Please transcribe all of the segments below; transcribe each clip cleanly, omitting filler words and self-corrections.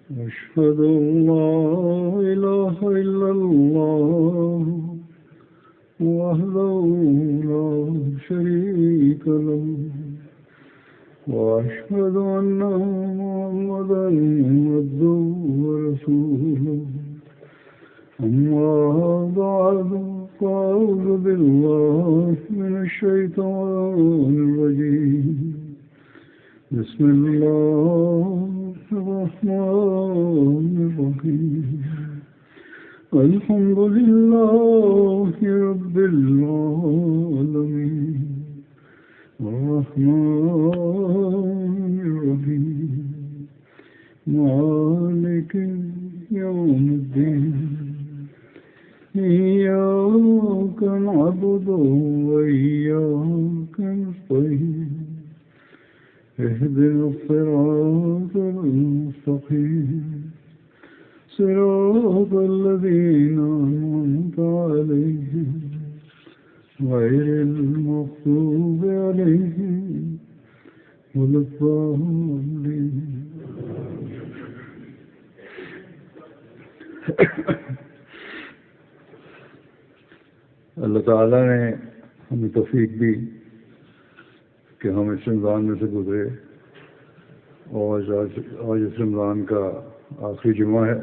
أشهد أن لا إله إلا الله وحده لا شريك له وأشهد أن محمدا عبده ورسوله أما بعد فأعوذ بالله من الشيطان الرجيم بسم الله الرحمن الرحيم الحمد لله رب العالمين الرحمن الرحيم مالك يوم الدين إياك نعبد وإياك نستعين اهدنا الصراط المستقيم صراط الذين أنعمت عليهم غير المغضوب عليهم ولا الضالين. اللہ تعالیٰ نے ہمیں توفیق دی کہ ہم اس رمضان میں سے گزرے اور آج اس رمضان کا آخری جمعہ ہے.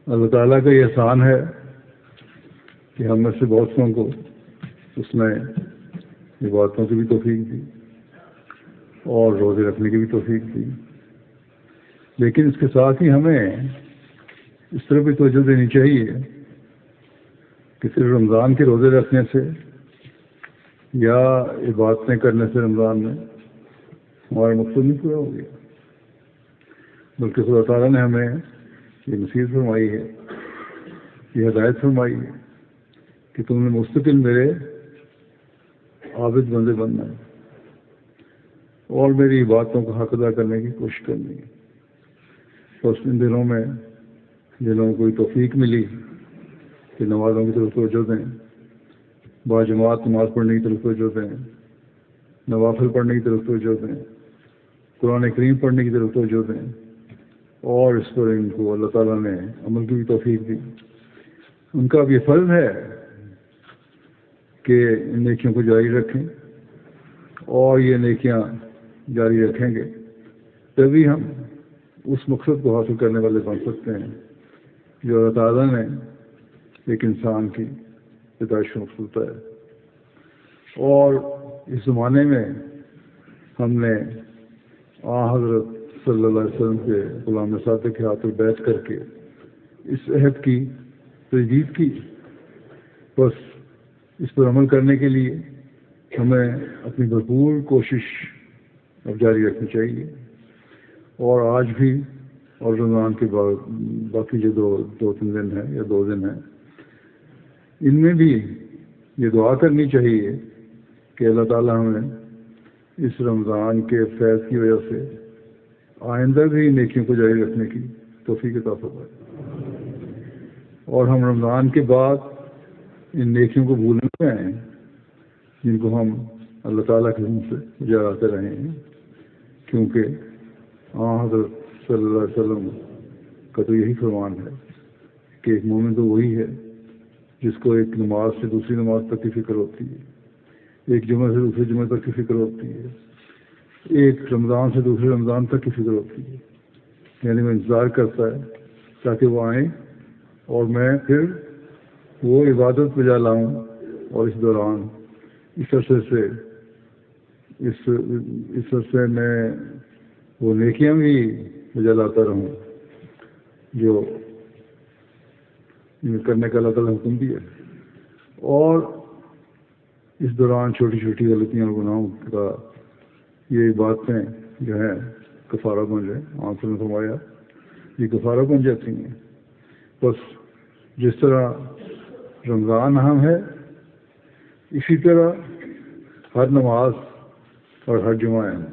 اللہ تعالیٰ کا یہ احسان ہے کہ ہم میں سے بہت سوں کو اس نے عبادتوں کی بھی توفیق دی اور روزے رکھنے کی بھی توفیق دی، لیکن اس کے ساتھ ہی ہمیں اس طرح بھی توجہ دینی چاہیے کہ صرف رمضان کے روزے رکھنے سے یا عبادتیں کرنے سے رمضان میں ہمارا مقصد نہیں پورا ہو گیا، بلکہ خدا تعالیٰ نے ہمیں یہ نصیحت فرمائی ہے، یہ ہدایت فرمائی ہے کہ تم نے مستقل میرے عابد بندے بننا ہے اور میری عبادتوں کا حق ادا کرنے کی کوشش کرنی ہے. بس ان دنوں میں جن لوگوں کو توفیق ملی کہ نمازوں کی طرف توجہ دیں، باجماعت نماز پڑھنے کی طرف توجہ دیں، نوافل پڑھنے کی طرف توجہ دیں، قرآن کریم پڑھنے کی طرف توجہ دیں، اور اس پر ان کو اللہ تعالیٰ نے عمل کی بھی توفیق دی. ان کا اب یہ فرض ہے کہ ان نیکیوں کو جاری رکھیں، اور یہ نیکیاں جاری رکھیں گے تبھی ہم اس مقصد کو حاصل کرنے والے بن سکتے ہیں جو اللہ تعالیٰ نے ایک انسان کی پیدائش کا مقصود ہے. اور اس زمانے میں ہم نے حضرت صلی اللہ علیہ وسلم کے غلام صادق کے ہاتھ بیعت کر کے اس عہد کی تجدید کی. بس اس پر عمل کرنے کے لیے ہمیں اپنی بھرپور کوشش اب جاری رکھنی چاہیے، اور آج بھی اور رمضان کے بعد باقی جو دو تین دن ہیں یا 2 دن ہیں ان میں بھی یہ دعا کرنی چاہیے کہ اللہ تعالیٰ ہمیں اس رمضان کے فیض کی وجہ سے آئندہ بھی نیکیوں کو جاری رکھنے کی توفیق عطا فرمائے، اور ہم رمضان کے بعد ان نیکیوں کو بھولنے میں آئیں جن کو ہم اللہ تعالیٰ کے حکم سے جاتے رہے ہیں. کیونکہ حضرت صلی اللہ علیہ وسلم کا تو یہی فرمان ہے کہ ایک مومن تو وہی ہے جس کو ایک نماز سے دوسری نماز تک کی فکر ہوتی ہے، ایک جمعہ سے دوسرے جمعہ تک کی فکر ہوتی ہے، ایک رمضان سے دوسرے رمضان تک کی فکر ہوتی ہے. یعنی وہ انتظار کرتا ہے تاکہ وہ آئیں اور میں پھر وہ عبادت بجا لاؤں، اور اس دوران اس عرصے میں وہ نیکیاں بھی بجا لاتا رہوں جو کرنے کا اللہ تعالیٰ حکم دیا. اور اس دوران چھوٹی چھوٹی غلطیاں اور گناہوں کا یہ باتیں جو ہیں کفارہ بن جائیں. آپ نے فرمایا یہ کفارہ بن جاتی ہیں. بس جس طرح رمضان اہم ہے اسی طرح ہر نماز اور ہر جمعہ اہم ہے.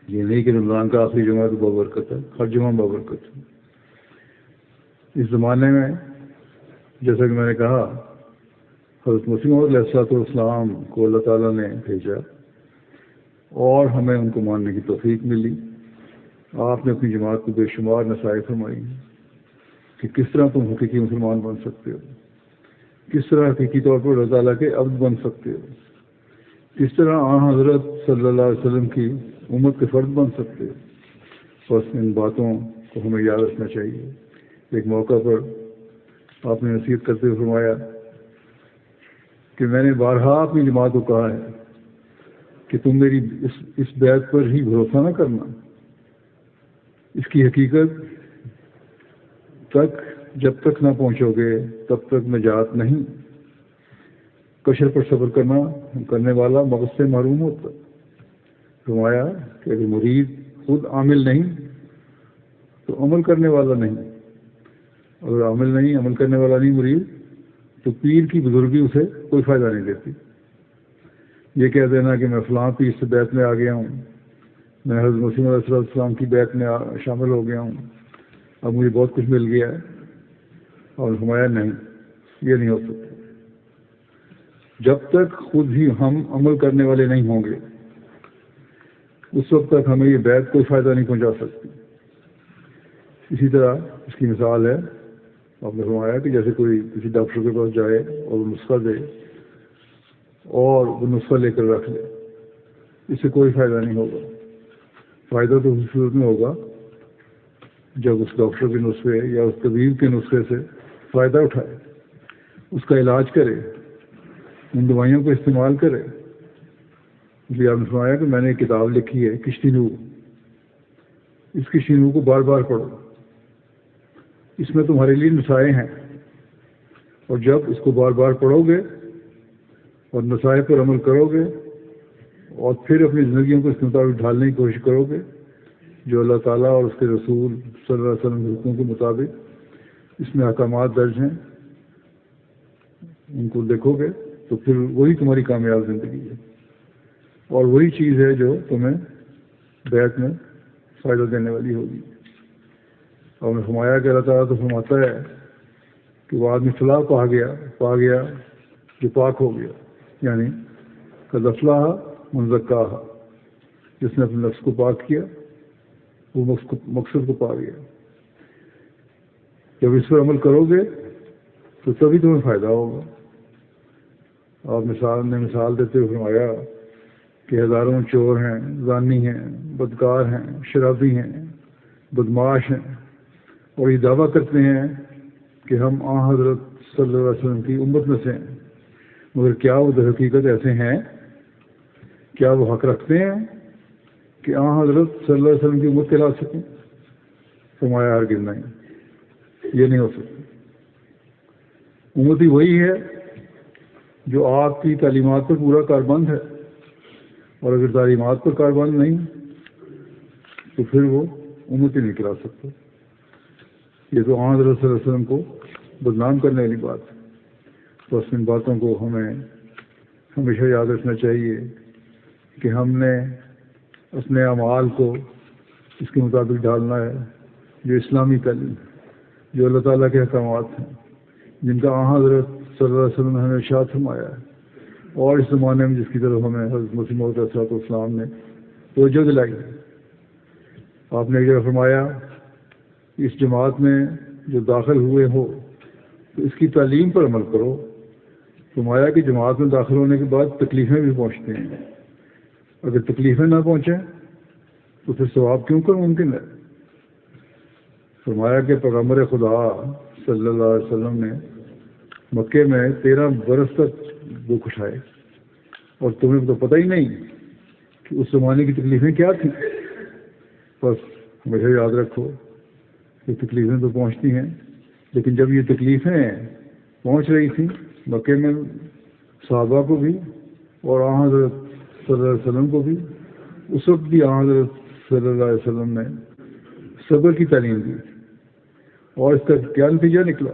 یہ نہیں کہ رمضان کا آخری جمعہ تو بابرکت ہے، ہر جمعہ بابرکت ہے. اس زمانے میں جیسا کہ میں نے کہا حضرت مسیح موعود علیہ السلام کو اللہ تعالیٰ نے بھیجا اور ہمیں ان کو ماننے کی توفیق ملی۔ آپ نے اپنی جماعت کو بے شمار نصائح فرمائی کہ کس طرح تم حقیقی مسلمان بن سکتے ہو، کس طرح حقیقی طور پر اللہ تعالیٰ کے عبد بن سکتے ہو، کس طرح حضرت صلی اللہ علیہ وسلم کی امت کے فرد بن سکتے ہو۔ بس ان باتوں کو ہمیں یاد رکھنا چاہیے۔ ایک موقع پر آپ نے نصیحت کرتے ہوئے فرمایا کہ میں نے بارہا اپنی جماعت کو کہا ہے کہ تم میری اس بیعت پر ہی بھروسہ نہ کرنا، اس کی حقیقت تک جب تک نہ پہنچو گے تب تک نجات نہیں۔ کشر پر صبر کرنے والا مغز سے محروم ہوتا۔ فرمایا کہ اگر مرید خود عامل نہیں تو عمل کرنے والا نہیں، اگر عامل نہیں، عمل کرنے والا نہیں مرید، تو پیر کی بزرگی اسے کوئی فائدہ نہیں دیتی۔ یہ کہہ دینا کہ میں فلاں پیر سے بیعت میں آ گیا ہوں، میں حضرت مسیح علیہ السلام کی بیعت میں شامل ہو گیا ہوں، اب مجھے بہت کچھ مل گیا ہے، اور فرمایا نہیں، یہ نہیں ہو سکتا۔ جب تک خود ہی ہم عمل کرنے والے نہیں ہوں گے اس وقت تک ہمیں یہ بیعت کوئی فائدہ نہیں پہنچا سکتی۔ اسی طرح اس کی مثال ہے، آپ نے فرمایا کہ جیسے کوئی کسی ڈاکٹر کے پاس جائے اور وہ نسخہ دے اور وہ نسخہ لے کر رکھ لے، اس سے کوئی فائدہ نہیں ہوگا۔ فائدہ تو اس صورت میں ہوگا جب اس ڈاکٹر کے نسخے یا اس طبیب کے نسخے سے فائدہ اٹھائے، اس کا علاج کرے، ان دوائیوں کو استعمال کرے۔ اس لیے آپ نے فرمایا کہ میں نے ایک کتاب لکھی ہے کشتی نو، اس کشتی نو کو بار بار پڑھو، اس میں تمہارے لیے نصائح ہیں، اور جب اس کو بار بار پڑھو گے اور نصائح پر عمل کرو گے اور پھر اپنی زندگیوں کو اس کے مطابق ڈھالنے کی کوشش کرو گے جو اللہ تعالیٰ اور اس کے رسول صلی اللہ علیہ وسلم کے حکموں کے مطابق اس میں احکامات درج ہیں، ان کو دیکھو گے تو پھر وہی تمہاری کامیاب زندگی ہے، اور وہی چیز ہے جو تمہیں بیعت میں فائدہ دینے والی ہوگی۔ اور میں فرمایا کہ اللہ تعالیٰ تو فرماتا ہے کہ وہ آدمی فلاح پا گیا جو پاک ہو گیا، یعنی قد افلح من زکاہا، جس نے اپنے نفس کو پاک کیا وہ مقصد کو پا گیا۔ جب اس پر عمل کرو گے تو تبھی تمہیں فائدہ ہوگا۔ آپ نے مثال دیتے ہوئے فرمایا کہ ہزاروں چور ہیں، زانی ہیں، بدکار ہیں، شرابی ہیں، بدماش ہیں، اور یہ دعویٰ کرتے ہیں کہ ہم حضرت صلی اللہ علیہ وسلم کی امت میں سے ہیں، مگر کیا وہ در حقیقت ایسے ہیں؟ کیا وہ حق رکھتے ہیں کہ حضرت صلی اللہ علیہ وسلم کی امت کہلا سکیں؟ فرمایا ہرگز نہیں، یہ نہیں ہو سکتا۔ امتی وہی ہے جو آپ کی تعلیمات پر پورا کاربند ہے، اور اگر تعلیمات پر کاربند نہیں تو پھر وہ امتی نہیں کہلا سکتا۔ یہ تو حضرت صلی اللہ علیہ وسلم کو بدنام کرنے والی بات ہے۔ تو ان باتوں کو ہمیں ہمیشہ یاد رکھنا چاہیے کہ ہم نے اپنے اعمال کو اس کے مطابق ڈالنا ہے جو اسلامی تعلیم ہے، جو اللہ تعالیٰ کے احکامات ہیں، جن کا حضرت صلی اللہ علیہ وسلم نے ہمیں ارشاد فرمایا ہے، اور اس زمانے میں جس کی طرف ہمیں حضرت مسیح موعود علیہ السلام نے توجہ دلائی ہے۔ آپ نے ایک جگہ فرمایا اس جماعت میں جو داخل ہوئے ہو تو اس کی تعلیم پر عمل کرو۔ فرمایا کہ جماعت میں داخل ہونے کے بعد تکلیفیں بھی پہنچتی ہیں، اگر تکلیفیں نہ پہنچیں تو پھر ثواب کیوں کر ممکن ہے؟ فرمایا کہ پیغمبر خدا صلی اللہ علیہ وسلم نے مکے میں 13 برس تک دکھ اٹھائے، اور تمہیں تو پتہ ہی نہیں کہ اس زمانے کی تکلیفیں کیا تھیں۔ بس ہمیشہ یاد رکھو کہ تکلیفیں تو پہنچتی ہیں، لیکن جب یہ تکلیفیں پہنچ رہی تھیں مکے میں صحابہ کو بھی اور حضرت صلی اللہ علیہ وسلم کو بھی، اس وقت بھی حضرت صلی اللہ علیہ وسلم نے صبر کی تعلیم دی، اور اس کا کیا نتیجہ نکلا؟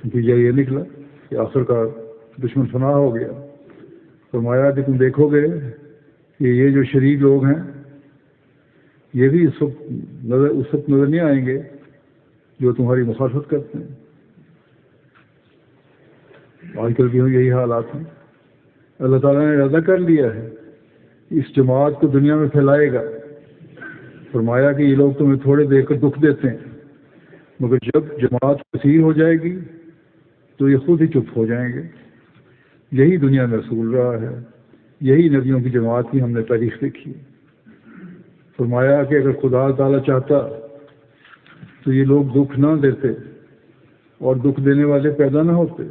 نتیجہ یہ نکلا کہ آخر کار دشمن فنا ہو گیا۔ فرمایا کہ تم دیکھو گے کہ یہ جو شریک لوگ ہیں یہ بھی اس وقت نظر نہیں آئیں گے جو تمہاری مخالفت کرتے ہیں۔ آج کل بھی یہی حالات ہیں۔ اللہ تعالیٰ نے ارادہ کر لیا ہے اس جماعت کو دنیا میں پھیلائے گا. فرمایا کہ یہ لوگ تمہیں تھوڑے دیکھ کر دکھ دیتے ہیں، مگر جب جماعت کثیر ہو جائے گی تو یہ خود ہی چپ ہو جائیں گے. یہی دنیا میں اصول رہا ہے، یہی نبیوں کی جماعت کی ہم نے تاریخ دیکھی. فرمایا کہ اگر خدا تعالیٰ چاہتا تو یہ لوگ دکھ نہ دیتے اور دکھ دینے والے پیدا نہ ہوتے،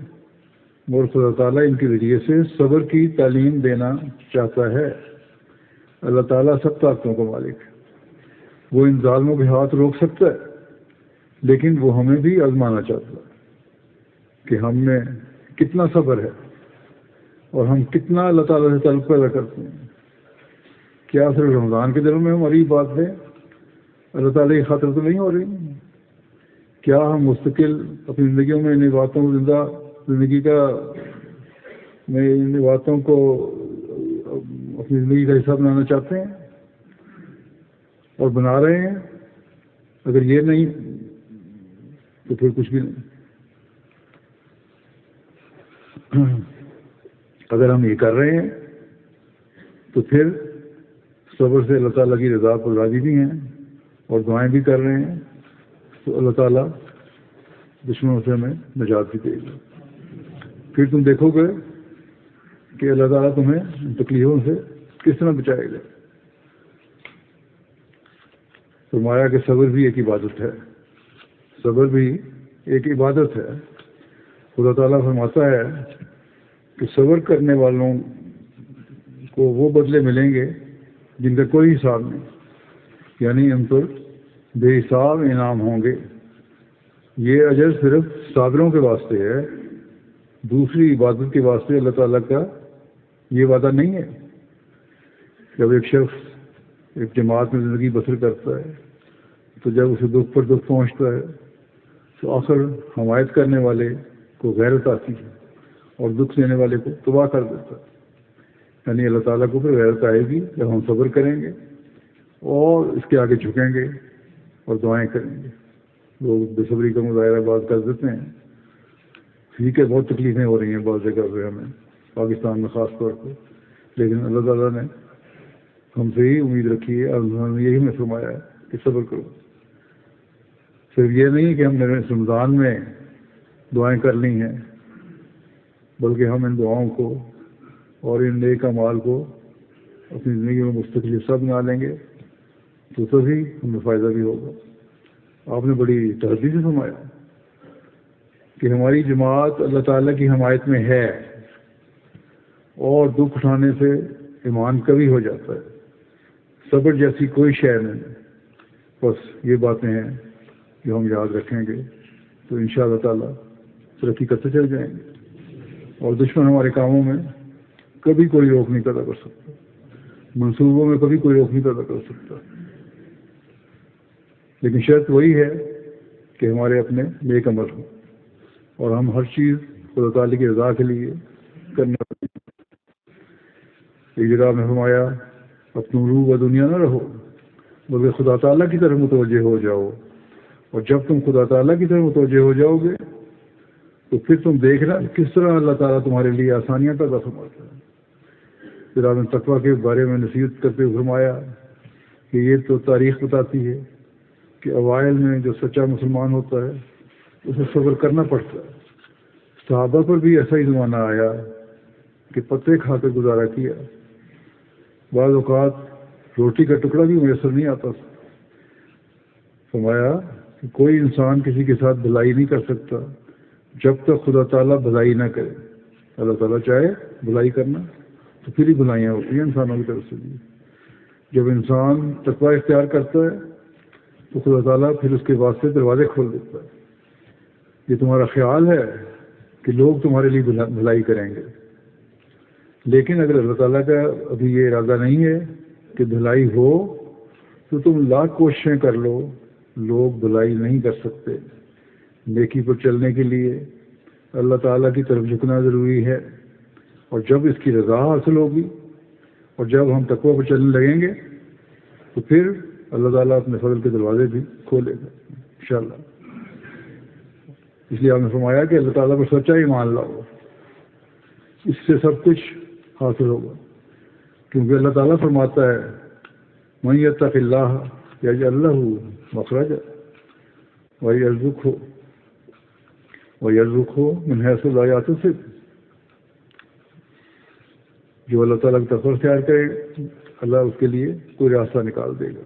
مگر خدا تعالیٰ ان کے ذریعے سے صبر کی تعلیم دینا چاہتا ہے. اللہ تعالیٰ سب طاقتوں کا مالک ہے، وہ ان ظالموں کے ہاتھ روک سکتا ہے، لیکن وہ ہمیں بھی آزمانا چاہتا ہے کہ ہم میں کتنا صبر ہے اور ہم کتنا اللہ تعالیٰ سے طلب پیدا کرتے ہیں. کیا صرف رمضان کے دنوں میں ہماری بات ہے؟ اللہ تعالیٰ کی خاطر تو نہیں ہو رہی؟ کیا ہم مستقل اپنی زندگیوں میں ان باتوں کو زندگی کا ان باتوں کو اپنی زندگی کا حصہ بنانا چاہتے ہیں اور بنا رہے ہیں؟ اگر یہ نہیں تو پھر کچھ بھی نہیں. اگر ہم یہ کر رہے ہیں تو پھر صبر سے اللہ تعالیٰ کی رضا پر راضی بھی ہیں اور دعائیں بھی کر رہے ہیں، تو اللہ تعالیٰ دشمنوں سے ہمیں نجات بھی دے گا. پھر تم دیکھو گے کہ اللہ تعالیٰ تمہیں ان تکلیفوں سے کس طرح بچائے گا. فرمایا کہ صبر بھی ایک عبادت ہے، صبر بھی ایک عبادت ہے. خدا تعالیٰ فرماتا ہے کہ صبر کرنے والوں کو وہ بدلے ملیں گے جن کا کوئی حساب نہیں، یعنی ان پر بے حساب انعام ہوں گے. یہ اجر صرف صابروں کے واسطے ہے، دوسری عبادت کے واسطے اللہ تعالیٰ کا یہ وعدہ نہیں ہے. جب ایک شخص ایک جماعت میں زندگی بسر کرتا ہے تو جب اسے دکھ پر دکھ پہنچتا ہے تو آخر حمایت کرنے والے کو غیرت آتی ہے اور دکھ دینے والے کو تباہ کر دیتا ہے. یعنی اللہ تعالیٰ کو پھر غیرت آئے گی جب ہم صبر کریں گے اور اس کے آگے جھکیں گے اور دعائیں کریں گے. لوگ بے صبری کا مظاہرہ بات کر دیتے ہیں، ٹھیک ہے بہت تکلیفیں ہو رہی ہیں بعض جگہ پہ ہمیں، پاکستان میں خاص طور پہ، لیکن اللہ تعالیٰ نے ہم سے ہی امید رکھی ہے اور انہوں نے یہی ہمیں فرمایا ہے کہ صبر کرو. صرف یہ نہیں کہ ہم نے رمضان میں دعائیں کر لی ہیں، بلکہ ہم ان دعاؤں کو اور ان نیک اعمال کو اپنی زندگی میں مستقل حصہ بنا لیں گے تو تبھی ہمیں فائدہ بھی ہوگا. آپ نے بڑی تحدید سے فرمایا کہ ہماری جماعت اللہ تعالیٰ کی حمایت میں ہے اور دکھ اٹھانے سے ایمان کبھی ہو جاتا ہے. صبر جیسی کوئی شے نہیں. بس یہ باتیں ہیں جو ہم یاد رکھیں گے تو انشاءاللہ تعالیٰ ترقی کرتے چل جائیں گے اور دشمن ہمارے کاموں میں کبھی کوئی روک نہیں پیدا کر سکتا، منصوبوں میں کبھی کوئی روک نہیں پیدا کر سکتا. لیکن شرط وہی ہے کہ ہمارے اپنے نیک عمل ہوں اور ہم ہر چیز خدا تعالیٰ کی رضا کے لیے کرنا. ایک جگہ میں فرمایا اپنی روح و دنیا نہ رہو بلکہ خدا تعالیٰ کی طرف متوجہ ہو جاؤ، اور جب تم خدا تعالیٰ کی طرف متوجہ ہو جاؤ گے تو پھر تم دیکھنا کس طرح اللہ تعالیٰ تمہارے لیے آسانیاں پیدا فرماتا ہے. پھر آپ نے تقویٰ کے بارے میں نصیحت کرتے ہوئے فرمایا کہ یہ تو تاریخ بتاتی ہے کہ اوائل میں جو سچا مسلمان ہوتا ہے اسے صبر کرنا پڑتا ہے. صحابہ پر بھی ایسا ہی زمانہ آیا کہ پتے کھا کر گزارا کیا، بعض اوقات روٹی کا ٹکڑا بھی میسر نہیں آتا. فرمایا کہ کوئی انسان کسی کے ساتھ بھلائی نہیں کر سکتا جب تک خدا تعالیٰ بھلائی نہ کرے. اللہ تعالیٰ چاہے بھلائی کرنا تو پھر ہی بھلائیاں ہوتی ہیں انسانوں کی طرف سے بھی. جب انسان تقویٰ اختیار کرتا ہے تو خدا تعالیٰ پھر اس کے واسطے دروازے کھول دیتا ہے. یہ تمہارا خیال ہے کہ لوگ تمہارے لیے بھلائی کریں گے، لیکن اگر اللہ تعالیٰ کا ابھی یہ ارادہ نہیں ہے کہ بھلائی ہو تو تم لاکھ کوششیں کر لو، لوگ بھلائی نہیں کر سکتے. نیکی پر چلنے کے لیے اللہ تعالیٰ کی طرف جھکنا ضروری ہے، اور جب اس کی رضا حاصل ہوگی اور جب ہم تقویٰ پر چلنے لگیں گے تو پھر اللہ تعالیٰ اپنے فضل کے دروازے بھی کھولے گا انشاءاللہ. اس لیے آپ نے فرمایا کہ اللہ تعالیٰ پر سچا ایمان لاؤ، اس سے سب کچھ حاصل ہوگا. کیونکہ اللہ تعالیٰ فرماتا ہے من یتق اللہ یجعل لہ مخرجا ویرزقہ من حیث لا یحتسب. جو اللہ تعالیٰ کا تقوی اختیار کرے اللہ اس کے لیے کوئی راستہ نکال دے گا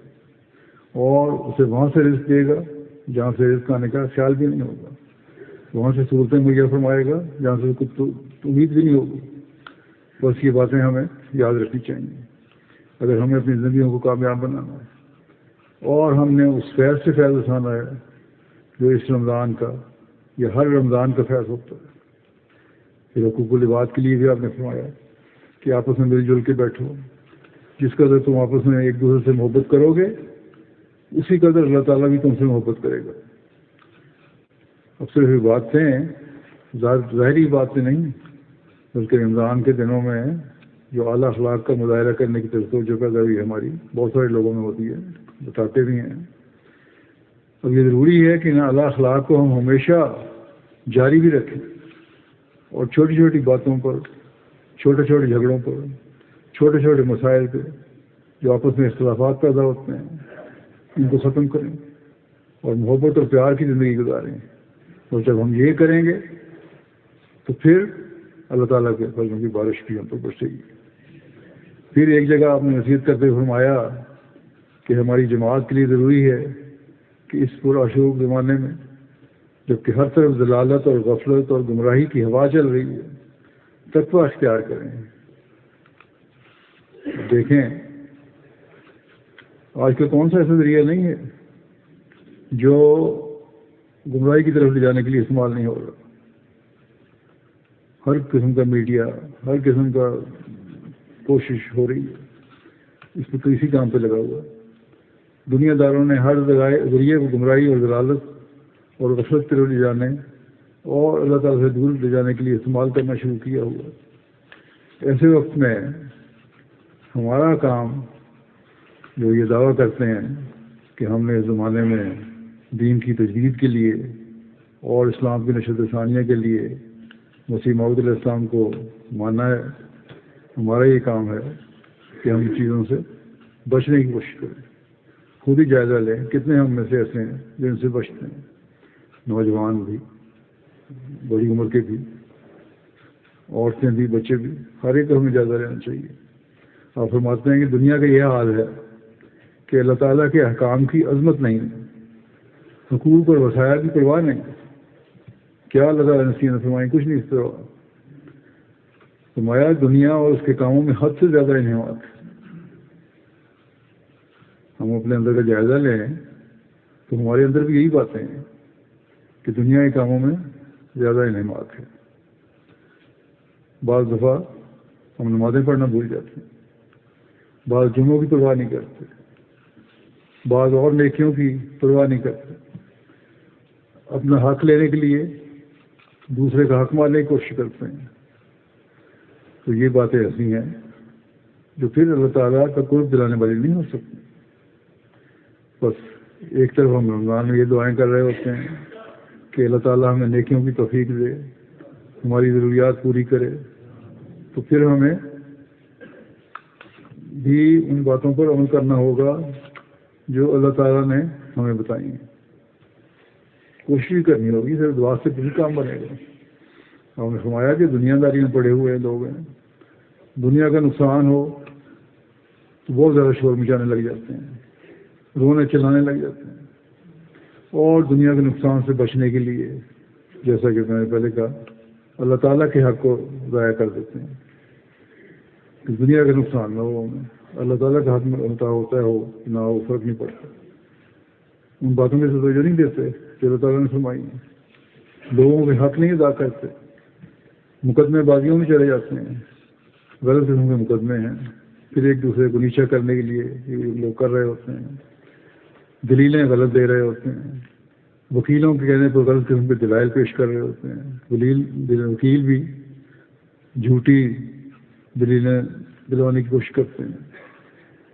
اور اسے وہاں سے رزق دے گا جہاں سے رزق آنے کا خیال بھی نہیں ہوگا, وہاں سے صورتیں مہیا فرمائے گا جہاں سے کچھ امید بھی نہیں ہوگی. بس یہ باتیں ہمیں یاد رکھنی چاہیے اگر ہمیں اپنی زندگیوں کو کامیاب بنانا ہے اور ہم نے اس فیض سے فیض اٹھانا ہے جو اس رمضان کا یا ہر رمضان کا فیض ہوتا ہے. پھر حقوق العباد کے لیے بھی آپ نے فرمایا کہ آپس میں مل جل کے بیٹھو, جس قدر تم آپس میں ایک دوسرے سے محبت کرو گے اسی قدر اللہ تعالیٰ بھی تم سے محبت کرے گا. اب صرف یہ باتیں ظاہری باتیں نہیں بلکہ رمضان کے دنوں میں جو اعلیٰ اخلاق کا مظاہرہ کرنے کی توجہ پیدا ہوئی ہے ہماری بہت سارے لوگوں میں ہوتی ہے, بتاتے بھی ہیں. اب یہ ضروری ہے کہ ان اعلیٰ اخلاق کو ہم ہمیشہ جاری بھی رکھیں اور چھوٹی چھوٹی باتوں پر, چھوٹے چھوٹے جھگڑوں پر, چھوٹے چھوٹے مسائل پہ جو آپس میں اختلافات پیدا ہوتے ہیں ان کو ختم کریں اور محبت اور پیار کی زندگی گزاریں. اور جب ہم یہ کریں گے تو پھر اللہ تعالیٰ کے فضلوں کی بارش بھی ہم پر برسے گی. پھر ایک جگہ آپ نے نصیحت کرتے ہوئے فرمایا کہ ہماری جماعت کے لیے ضروری ہے کہ اس پرآشوب زمانے میں جبکہ ہر طرف ضلالت اور غفلت اور گمراہی کی ہوا چل رہی ہے تقویٰ اختیار کریں. دیکھیں آج کا کون سا ایسا ذریعہ نہیں ہے جو گمراہی کی طرف لے جانے کے لیے استعمال نہیں ہو رہا. ہر قسم کا میڈیا, ہر قسم کا کوشش ہو رہی ہے, اس پہ کسی کام پہ لگا ہوا. دنیا داروں نے ہر ذریعے کو گمراہی اور ضلالت اور غفلت کی طرف لے جانے اور اللہ تعالیٰ سے دور لے جانے کے لیے استعمال کرنا شروع کیا ہوا. ایسے وقت میں ہمارا کام جو یہ دعویٰ کرتے ہیں کہ ہم نے اس زمانے میں دین کی تجدید کے لیے اور اسلام کی نشر ثانیہ کے لیے مسیح موعود علیہ السلام کو ماننا ہے, ہمارا یہ کام ہے کہ ہم ان چیزوں سے بچنے کی کوشش کریں. خود ہی جائزہ لیں کتنے ہم میں سے ایسے ہیں جو ان سے بچتے ہیں, نوجوان بھی, بڑی عمر کے بھی, عورتیں بھی, بچے بھی, ہر ایک کو ہمیں جائزہ لینا چاہیے. آپ فرماتے ہیں کہ دنیا کا یہ حال ہے کہ اللہ تعالیٰ کے احکام کی عظمت نہیں, حقوق اور وسائل کی پرواہ نہیں. کیا اللہ تعالیٰ نے نصیحت فرمائی؟ کچھ نہیں اس طرح فرمایا دنیا اور اس کے کاموں میں حد سے زیادہ انعامات. ہم اپنے اندر کا جائزہ لیں تو ہمارے اندر بھی یہی باتیں ہیں کہ دنیا کے کاموں میں زیادہ انعامات ہیں. بعض دفعہ ہم نمازیں پڑھنا بھول جاتے ہیں, بعض جمعوں کی پرواہ نہیں کرتے, بعض اور نیکیوں کی پرواہ نہیں کرتے. اپنا حق لینے کے لیے دوسرے کا حق ماننے کی کوشش کرتے ہیں. تو یہ باتیں ایسی ہیں جو پھر اللہ تعالیٰ کا قرب دلانے والی نہیں ہو سکتی. بس ایک طرف ہم رمضان میں یہ دعائیں کر رہے ہوتے ہیں کہ اللہ تعالیٰ ہمیں نیکیوں کی توفیق دے, ہماری ضروریات پوری کرے, تو پھر ہمیں بھی ان باتوں پر عمل کرنا ہوگا جو اللہ تعالیٰ نے ہمیں بتائی ہیں. کوشش کرنی ہوگی, صرف دعا سے کسی کام بنے گا. ہم نے فرمایا کہ دنیا داری میں پڑے ہوئے لوگ ہیں, دنیا کا نقصان ہو تو بہت زیادہ شور مچانے لگ جاتے ہیں, رونے چلانے لگ جاتے ہیں, اور دنیا کے نقصان سے بچنے کے لیے جیسا کہ میں نے پہلے کہا اللہ تعالیٰ کے حق کو ضائع کر دیتے ہیں کہ دنیا کا نقصان نہ ہو, ہمیں اللہ تعالیٰ کا حق میں ہوتا ہو نہ ہو فرق نہیں پڑتا. ان باتوں میں سے توجہ نہیں دیتے کہ اللہ تعالیٰ نے فرمائی ہیں. لوگوں کے حق نہیں ادا کرتے, مقدمے بازیوں میں چلے جاتے ہیں, غلط قسم کے مقدمے ہیں, پھر ایک دوسرے کو نیچا کرنے کے لیے یہ لوگ کر رہے ہوتے ہیں, دلیلیں غلط دے رہے ہوتے ہیں, وکیلوں کے کہنے پر غلط قسم کے دلائل پیش کر رہے ہوتے ہیں, وکیل بھی جھوٹی دلیلیں دلوانے کی کوشش کرتے ہیں,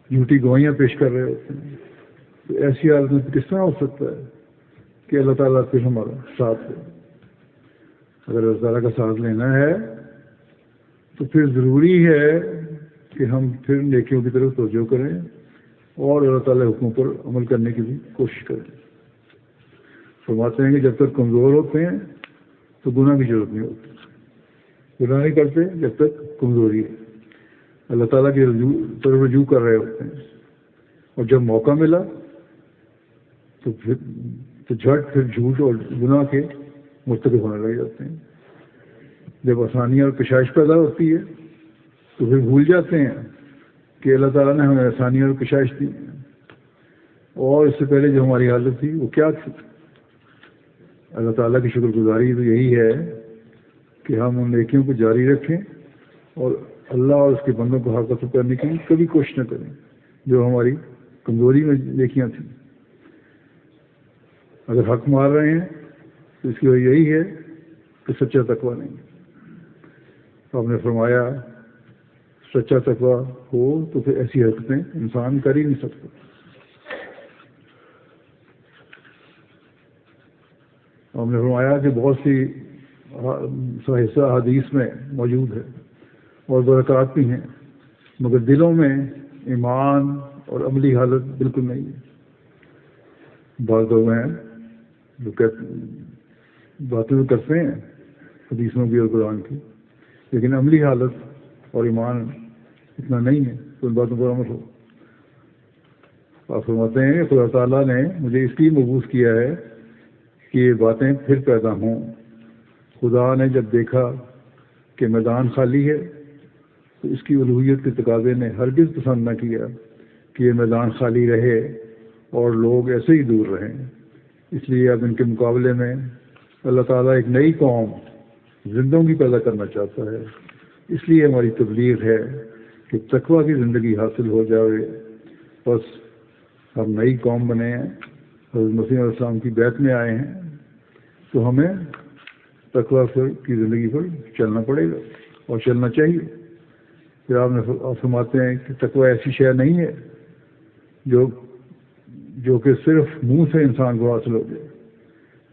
جھوٹی گواہیاں پیش کر رہے ہوتے ہیں. تو ایسی حالت میں کس طرح ہو سکتا ہے کہ اللہ تعالیٰ پھر ہمارا ساتھ دے؟ اگر اللہ تعالیٰ کا ساتھ لینا ہے تو پھر ضروری ہے کہ ہم پھر نیکیوں کی طرف توجہ کریں اور اللہ تعالیٰ حکموں پر عمل کرنے کی بھی کوشش کریں. فرماتے ہیں کہ جب تک کمزور ہوتے ہیں تو گناہ کی ضرورت نہیں ہوتی. گناہ نہیں کرتے جب تک کمزوری ہے. اللہ تعالیٰ کی طرف رجوع کر رہے ہوتے ہیں اور جب موقع ملا تو جھٹ پھر جھوٹ اور گناہ کے مرتکب ہونے لگ جاتے ہیں. جب آسانیاں اور کشائش پیدا ہوتی ہے تو پھر بھول جاتے ہیں کہ اللہ تعالیٰ نے ہمیں آسانیاں اور کشائش دی اور اس سے پہلے جو ہماری حالت تھی وہ کیا تھی. اللہ تعالیٰ کی شکر گزاری تو یہی ہے کہ ہم ان نیکیوں کو جاری رکھیں اور اللہ اور اس کے بندوں کو حق حاصل کرنے کی کبھی کوشش نہ کریں جو ہماری کمزوری میں نیکیاں تھیں. اگر حق مار رہے ہیں تو اس کی وجہ یہی ہے کہ سچا تقویٰ نہیں. آپ نے فرمایا سچا تقویٰ ہو تو پھر ایسی حرکتیں انسان کر ہی نہیں سکتا. آپ نے فرمایا کہ بہت سی حصہ حدیث میں موجود ہے اور برکات بھی ہیں مگر دلوں میں ایمان اور عملی حالت بالکل نہیں ہے. بعض لوگ ہیں جو باتیں کرتے ہیں حدیثوں کی اور قرآن کی لیکن عملی حالت اور ایمان اتنا نہیں ہے تو ان باتوں پر عمل ہو. آپ فرماتے ہیں کہ خدا تعالیٰ نے مجھے اس لیے مبعوث کیا ہے کہ یہ باتیں پھر پیدا ہوں. خدا نے جب دیکھا کہ میدان خالی ہے تو اس کی الوہیت کے تقاضے نے ہرگز پسند نہ کیا کہ یہ میدان خالی رہے اور لوگ ایسے ہی دور رہیں. اس لیے اب ان کے مقابلے میں اللہ تعالیٰ ایک نئی قوم زندوں کی پیدا کرنا چاہتا ہے. اس لیے ہماری تبلیغ ہے کہ تقویٰ کی زندگی حاصل ہو جائے. بس ہم نئی قوم بنے ہیں, حضرت مسیح علیہ السلام کی بیعت میں آئے ہیں تو ہمیں تقویٰ کی زندگی پر چلنا پڑے گا اور چلنا چاہیے. پھر آپ فرماتے ہیں کہ تقویٰ ایسی شے نہیں ہے جو کہ صرف منہ سے انسان کو حاصل ہو جائے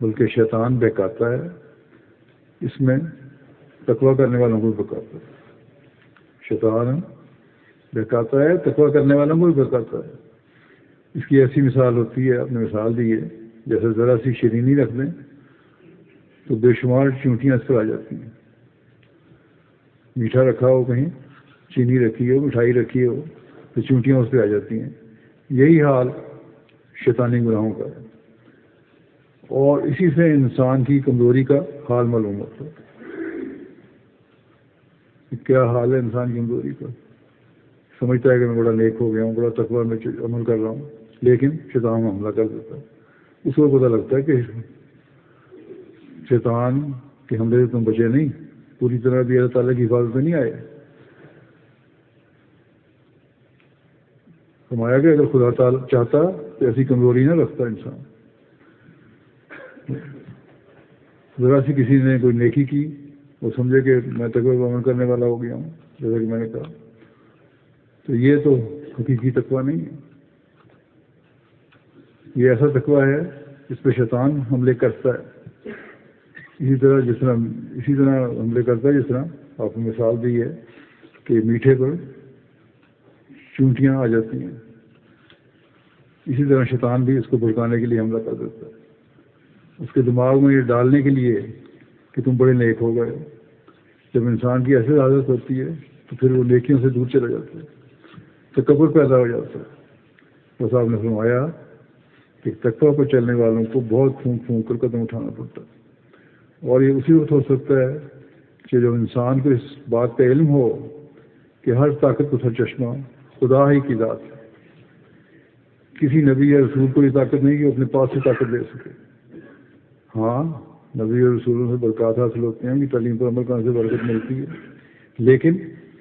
بلکہ شیطان بہکاتا ہے. اس میں تقویٰ کرنے والوں کو بھی بہکاتا ہے. شیطان بہکاتا ہے, تقویٰ کرنے والوں کو بھی بہکاتا ہے. اس کی ایسی مثال ہوتی ہے, آپ نے مثال دی ہے, جیسے ذرا سی شیرینی رکھ دیں تو بے شمار چونٹیاں اس پر آ جاتی ہیں. میٹھا رکھا ہو کہیں, چینی رکھی ہو, مٹھائی رکھی ہو تو چونٹیاں اس پہ آ جاتی ہیں. یہی حال شیطانی گناہوں کا ہے اور اسی سے انسان کی کمزوری کا حال معلوم ہوتا ہے. کیا حال ہے انسان کی کمزوری کا؟ سمجھتا ہے کہ میں بڑا نیک ہو گیا ہوں, بڑا تقویٰ میں عمل کر رہا ہوں, لیکن شیطان حملہ کر دیتا ہے. اس کو پتہ لگتا ہے کہ شیطان کے حملے سے تم بچے نہیں, پوری طرح بھی اللہ تعالیٰ کی حفاظت میں نہیں آئے. فرمایا کہ اگر خدا تعالیٰ چاہتا تو ایسی کمزوری نہ رکھتا انسان. ذرا سی کسی نے کوئی نیکی کی, وہ سمجھے کہ میں تقویٰ پر عمل کرنے والا ہو گیا ہوں, جیسا کہ میں نے کہا, تو یہ تو حقیقی تقویٰ نہیں ہے. یہ ایسا تقویٰ ہے جس پہ شیطان حملے کرتا ہے. اسی طرح حملے کرتا ہے جس طرح آپ نے مثال دی ہے کہ میٹھے پر چونٹیاں آ جاتی ہیں. اسی طرح شیطان بھی اس کو بھڑکانے کے لیے حملہ کر دیتا ہے, اس کے دماغ میں یہ ڈالنے کے لیے کہ تم بڑے نیک ہو گئے. جب انسان کی ایسی عادت ہوتی ہے تو پھر وہ نیکیوں سے دور چلا جاتا ہے, تکبر پیدا ہو جاتا ہے. بس آپ نے فرمایا کہ تقویٰ پر چلنے والوں کو بہت پھونک پھونک کر قدم اٹھانا پڑتا ہے. اور یہ اسی وقت ہو سکتا ہے کہ جب انسان کو اس بات کا علم ہو کہ ہر طاقت کو سر چشمہ خدا ہی کی ذات ہے. کسی نبی یا رسول کو یہ طاقت نہیں کہ وہ اپنے پاس سے طاقت لے سکے. ہاں, نبی اور رسولوں سے برکات حاصل ہوتے ہیں, کہ تعلیم پر عمل کرنے سے برکت ملتی ہے, لیکن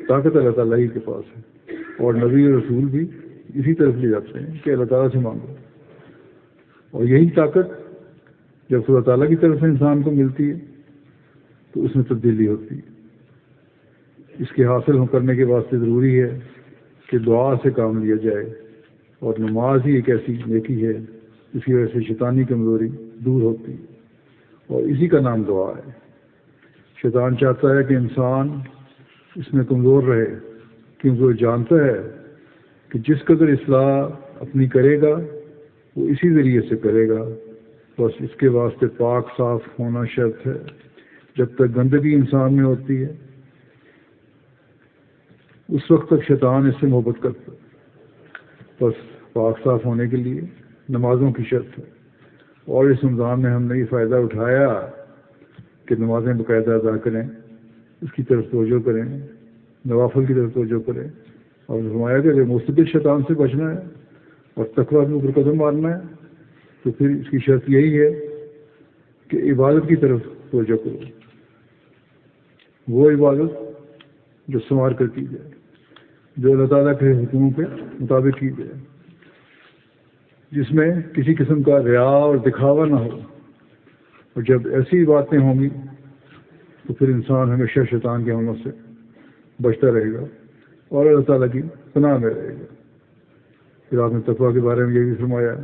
طاقت اللہ تعالیٰ ہی کے پاس ہے. اور نبی اور رسول بھی اسی طرف لے جاتے ہیں کہ اللہ تعالیٰ سے مانگو. اور یہی طاقت جب خدا تعالیٰ کی طرف سے انسان کو ملتی ہے تو اس میں تبدیلی ہوتی ہے. اس کے حاصل کرنے کے واسطے ضروری ہے کہ دعا سے کام لیا جائے, اور نماز ہی ایک ایسی نیکی ہے جس کی وجہ سے شیطانی کمزوری دور ہوتی ہے, اور اسی کا نام دعا ہے. شیطان چاہتا ہے کہ انسان اس میں کمزور رہے کیونکہ وہ جانتا ہے کہ جس قدر اصلاح اپنی کرے گا وہ اسی ذریعے سے کرے گا، بس اس کے واسطے پاک صاف ہونا شرط ہے۔ جب تک گندگی انسان میں ہوتی ہے اس وقت تک شیطان اس سے محبت کرتا ہے۔ بس پاک صاف ہونے کے لیے نمازوں کی شرط ہے، اور اس رمضان میں ہم نے یہ فائدہ اٹھایا کہ نمازیں باقاعدہ ادا کریں، اس کی طرف توجہ کریں، نوافل کی طرف توجہ کریں، اور فرمایا کہ اگر مستقل شیطان سے بچنا ہے اور تقویٰ کے اوپر قدم مارنا ہے تو پھر اس کی شرط یہی ہے کہ عبادت کی طرف توجہ کرو، وہ عبادت جو سنوار کر کی جائے، جو اللہ تعالیٰ کے حکموں کے مطابق کی جائے، جس میں کسی قسم کا ریا اور دکھاوا نہ ہو۔ اور جب ایسی باتیں ہوں گی تو پھر انسان ہمیشہ شیطان کے حملوں سے بچتا رہے گا اور اللہ تعالیٰ کی پناہ میں رہے گا۔ پھر آپ نے تقویٰ کے بارے میں یہ بھی فرمایا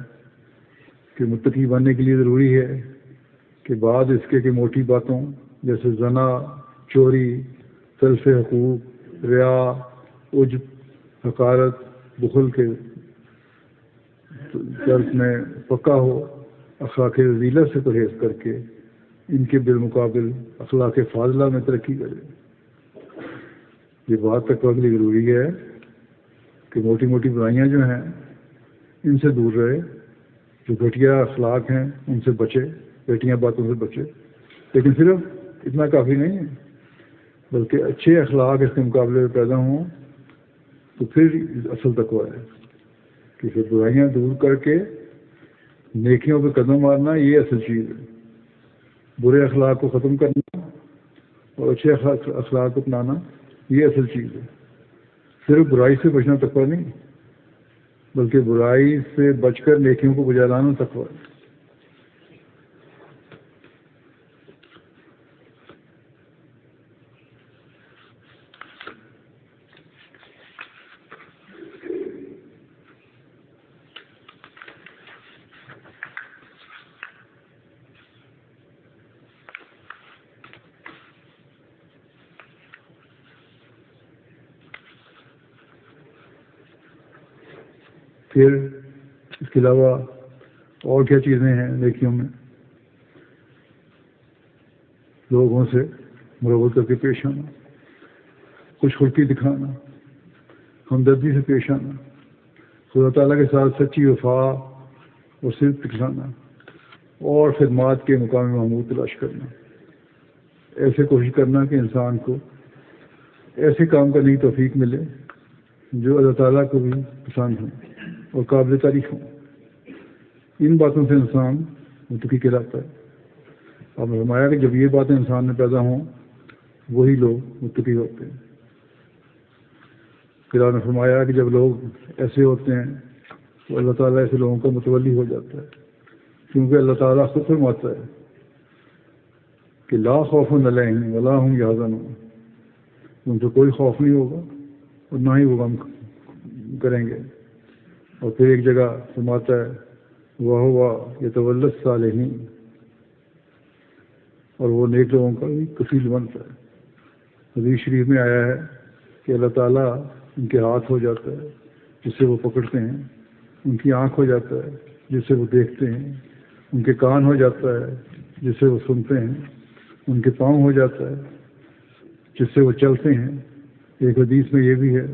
کہ متقی بننے کے لیے ضروری ہے کہ بعد اس کے کہ موٹی باتوں جیسے زنا، چوری، تلف حقوق، ریا، عجب، حقارت، بخل کے درد میں پکا ہو، اخلاق رذیلہ سے پرہیز کر کے ان کے بالمقابل اخلاق فاضلہ میں ترقی کرے۔ یہ بات تقویٰ کے لیے ضروری ہے کہ موٹی موٹی برائیاں جو ہیں ان سے دور رہے، جو گھٹیا اخلاق ہیں ان سے بچے، گھٹیا باتوں سے بچے۔ لیکن صرف اتنا کافی نہیں ہے، بلکہ اچھے اخلاق اس کے مقابلے میں پیدا ہوں تو پھر اصل تقویٰ ہے کہ پھر برائیاں دور کر کے نیکیوں پہ قدم مارنا، یہ اصل چیز ہے۔ برے اخلاق کو ختم کرنا اور اچھے اخلاق کو اپنانا، یہ اصل چیز ہے۔ صرف برائی سے بچنا تقویٰ نہیں، بلکہ برائی سے بچ کر نیکیوں کو بجا لانا تقویٰ ہے۔ پھر اس کے علاوہ اور کیا چیزیں ہیں نیکیوں میں؟ لوگوں سے مربت کر کے پیش آنا، خوش خلقی دکھانا، ہمدردی سے پیش آنا، خدا تعالیٰ کے ساتھ سچی وفا اور صدق دکھانا، اور خدمات کے مقام محمود تلاش کرنا۔ ایسے کوشش کرنا کہ انسان کو ایسے کام کرنے کی توفیق ملے جو اللہ تعالیٰ کو بھی پسند ہوں اور قابل تعریف ہوں۔ ان باتوں سے انسان متقی کہلاتا ہے۔ آپ نے فرمایا کہ جب یہ باتیں انسان میں پیدا ہوں وہی لوگ متقی ہوتے ہیں۔ پھر آپ نے فرمایا کہ جب لوگ ایسے ہوتے ہیں تو اللہ تعالیٰ ایسے لوگوں کا متولی ہو جاتا ہے، کیونکہ اللہ تعالیٰ خود فرماتا ہے کہ لا خوف علیہم ولا هم یحزنون، ان سے کوئی خوف نہیں ہوگا اور نہ ہی وہ غم کریں گے۔ اور پھر ایک جگہ فرماتا ہے وَهُوَ يَتَوَلَّى الصَّالِحِينَ، اور وہ نیک لوگوں کا بھی کفیل بنتا ہے۔ حدیث شریف میں آیا ہے کہ اللہ تعالیٰ ان کے ہاتھ ہو جاتا ہے جس سے وہ پکڑتے ہیں، ان کی آنکھ ہو جاتا ہے جس سے وہ دیکھتے ہیں، ان کے کان ہو جاتا ہے جس سے وہ سنتے ہیں، ان کے پاؤں ہو جاتا ہے جس سے وہ چلتے ہیں۔ ایک حدیث میں یہ بھی ہے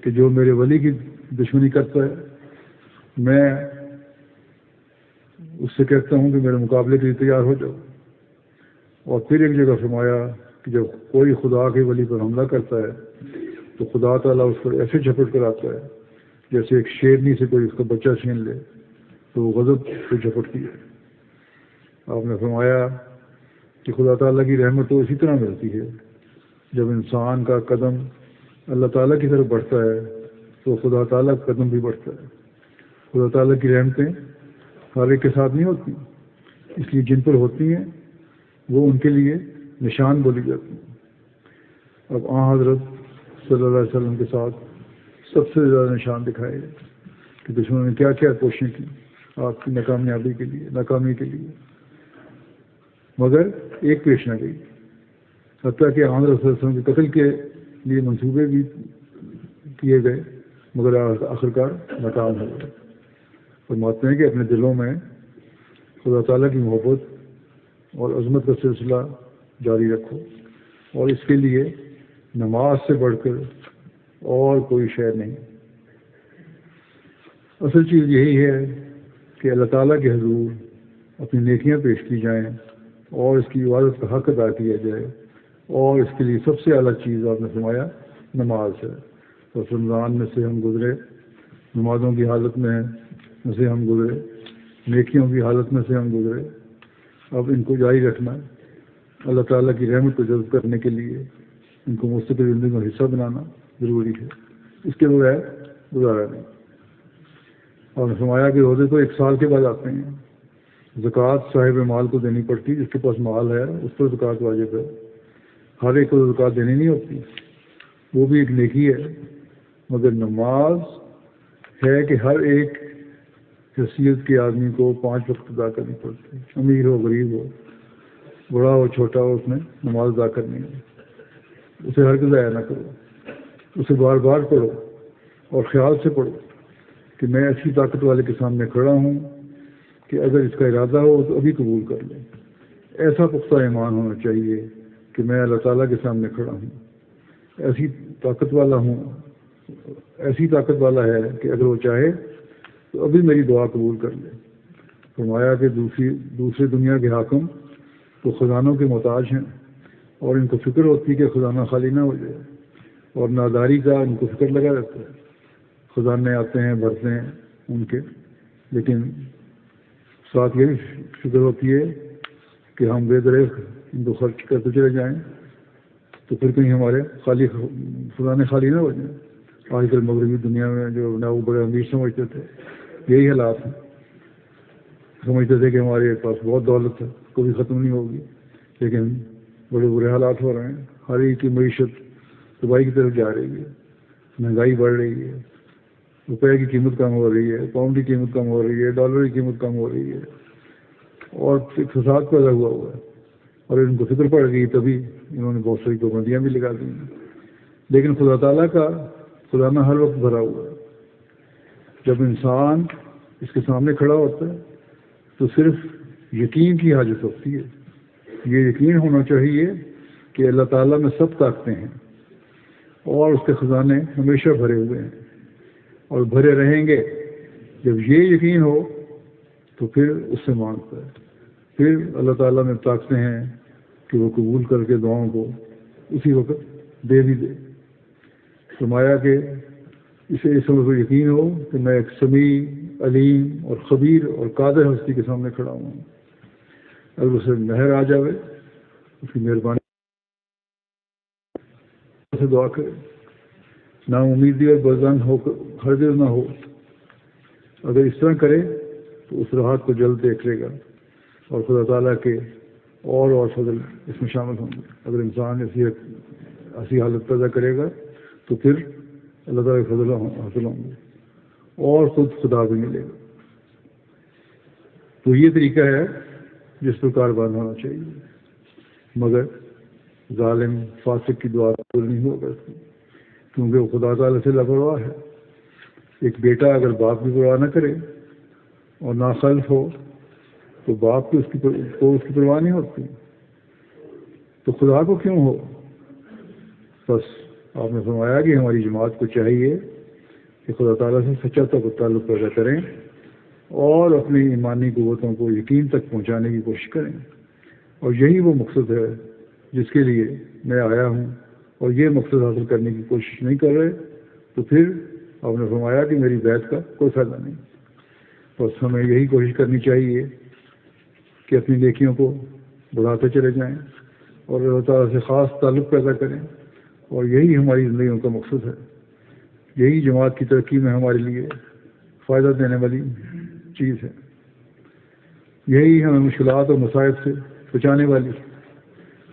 کہ جو میرے ولی کی دشمنی کرتا ہے میں اس سے کہتا ہوں کہ میرے مقابلے کے لیے تیار ہو جاؤ۔ اور پھر ایک جگہ فرمایا کہ جب کوئی خدا کے ولی پر حملہ کرتا ہے تو خدا تعالیٰ اس پر ایسے جھپٹ کر آتا ہے جیسے ایک شیرنی سے کوئی اس کا بچہ چھین لے، تو وہ غضب سے جھپٹتی ہے۔ آپ نے فرمایا کہ خدا تعالیٰ کی رحمت تو اسی طرح ملتی ہے، جب انسان کا قدم اللہ تعالیٰ کی طرف بڑھتا ہے تو خدا تعالیٰ کا قدم بھی بڑھتا ہے۔ خدا تعالیٰ کی رحمتیں ہر ایک کے ساتھ نہیں ہوتی، اس لیے جن پر ہوتی ہیں وہ ان کے لیے نشان بولی جاتی ہیں۔ اب حضرت صلی اللہ علیہ وسلم کے ساتھ سب سے زیادہ نشان دکھائے گئے کہ دشمنوں نے کیا کیا کوششیں کی آپ کی ناکامی کے لیے، مگر ایک پیش نہ گئی، حتیٰ کہ حضرت صلی اللہ علیہ وسلم کے قتل کے لیے منصوبے بھی کیے گئے مگر آخرکار ناکام ہو گئے۔ فرماتے ہیں کہ اپنے دلوں میں خدا تعالیٰ کی محبت اور عظمت کا سلسلہ جاری رکھو، اور اس کے لیے نماز سے بڑھ کر اور کوئی شے نہیں۔ اصل چیز یہی ہے کہ اللہ تعالیٰ کے حضور اپنی نیکیاں پیش کی جائیں اور اس کی عبادت کا حق ادا کیا جائے، اور اس کے لیے سب سے اعلیٰ چیز آپ نے فرمایا نماز ہے۔ تو رمضان میں سے ہم گزرے، نمازوں کی حالت میں سے ہم گزرے، نیکیوں کی حالت میں سے ہم گزرے، اب ان کو جاری رکھنا، اللہ تعالیٰ کی رحمت کو جذب کرنے کے لیے ان کو مستقل زندگی کا حصہ بنانا ضروری ہے، اس کے بغیر گزارا نہیں۔ اور فرمایا کہ روزے تو 1 سال کے بعد آتے ہیں، زکوٰۃ صاحب مال کو دینی پڑتی، جس کے پاس مال ہے اس پر زکوٰۃ واجب ہے، ہر ایک کو زکوٰۃ دینی نہیں ہوتی، وہ بھی ایک نیکی ہے۔ مگر نماز ہے کہ ہر ایک حیثیت کے آدمی کو 5 وقت ادا کرنی پڑتی ہے، امیر ہو غریب ہو، بڑا ہو چھوٹا ہو، اس نے نماز ادا کرنی ہے۔ اسے ہرگز ضائع نہ کرو، اسے بار بار پڑھو اور خیال سے پڑھو کہ میں ایسی طاقت والے کے سامنے کھڑا ہوں کہ اگر اس کا ارادہ ہو تو ابھی قبول کر لیں۔ ایسا پختہ ایمان ہونا چاہیے کہ میں اللہ تعالیٰ کے سامنے کھڑا ہوں، ایسی طاقت والا ہوں، ایسی طاقت والا ہے کہ اگر وہ چاہے تو ابھی میری دعا قبول کر لے۔ فرمایا کہ دوسرے دنیا کے حاکم تو خزانوں کے محتاج ہیں، اور ان کو فکر ہوتی ہے کہ خزانہ خالی نہ ہو جائے، اور ناداری کا ان کو فکر لگا رہتا ہے، خزانے آتے ہیں بھرتے ہیں ان کے، لیکن ساتھ یہ بھی فکر ہوتی ہے کہ ہم بے درخت ان کو خرچ کرتے چلے جائیں تو پھر کہیں ہمارے خزانے خالی نہ ہو جائیں۔ آج کل مغربی دنیا میں جو نا وہ بڑے امیر سمجھتے تھے، یہی حالات ہیں، سمجھتے تھے کہ ہمارے پاس بہت دولت ہے، کبھی ختم نہیں ہوگی، لیکن بڑے برے حالات ہو رہے ہیں، ہر ایک کی معیشت تباہی کی طرف جا رہی ہے، مہنگائی بڑھ رہی ہے، روپے کی قیمت کم ہو رہی ہے، پاؤنڈ کی قیمت کم ہو رہی ہے، ڈالر کی قیمت کم ہو رہی ہے، اور ایک فساد پیدا ہوا ہے، اور ان کو فکر پڑ گئی تبھی انہوں نے بہت ساری پابندیاں بھی لگا دی ہیں۔ لیکن خدا تعالیٰ کا خزانہ ہر وقت بھرا ہوا ہے۔ جب انسان اس کے سامنے کھڑا ہوتا ہے تو صرف یقین کی حاجت ہوتی ہے، یہ یقین ہونا چاہیے کہ اللہ تعالیٰ میں سب طاقتیں ہیں اور اس کے خزانے ہمیشہ بھرے ہوئے ہیں اور بھرے رہیں گے۔ جب یہ یقین ہو تو پھر اس سے مانگتا ہے، پھر اللہ تعالیٰ میں طاقتیں ہیں کہ وہ قبول کر کے دعاؤں کو اسی وقت دے بھی دے۔ فرمایا کہ اسے اس وقت یقین ہو کہ میں ایک سمیع، علیم اور خبیر اور قادر ہستی کے سامنے کھڑا ہوں، اگر اسے مہر آ جاوے اس کی مہربانی سے دعا کرے، نا امیدی اور بزنگ ہو ہرگز نہ ہو۔ اگر اس طرح کرے تو اس راحت کو جلد دیکھ لے گا اور خدا تعالیٰ کے اور فضل اس میں شامل ہوں گے۔ اگر انسان ایسی حالت پیدا کرے گا تو پھر اللہ تعالیٰ کے فضل حاصل ہوں گے اور خود خدا بھی ملے گا۔ تو یہ طریقہ ہے جس پر کاروبار ہونا چاہیے، مگر ظالم فاسق کی دعا قبول نہیں ہوگا، کیونکہ وہ خدا تعالیٰ سے لاپرواہ ہے۔ ایک بیٹا اگر باپ کی پرواہ نہ کرے اور ناخلف ہو تو باپ کو اس کی پرواہ نہیں ہوتی، تو خدا کو کیوں ہو؟ بس آپ نے فرمایا کہ ہماری جماعت کو چاہیے کہ خدا تعالیٰ سے سچا تعلق پیدا کریں اور اپنی ایمانی قوتوں کو یقین تک پہنچانے کی کوشش کریں، اور یہی وہ مقصد ہے جس کے لیے میں آیا ہوں، اور یہ مقصد حاصل کرنے کی کوشش نہیں کر رہے تو پھر آپ نے فرمایا کہ میری بیعت کا کوئی فائدہ نہیں۔ بس ہمیں یہی کوشش کرنی چاہیے کہ اپنی نیکیوں کو بڑھاتے چلے جائیں اور اللہ تعالیٰ سے خاص تعلق پیدا کریں، اور یہی ہماری زندگیوں کا مقصد ہے، یہی جماعت کی ترقی میں ہمارے لیے فائدہ دینے والی چیز ہے، یہی ہمیں مشکلات اور مصائب سے بچانے والی،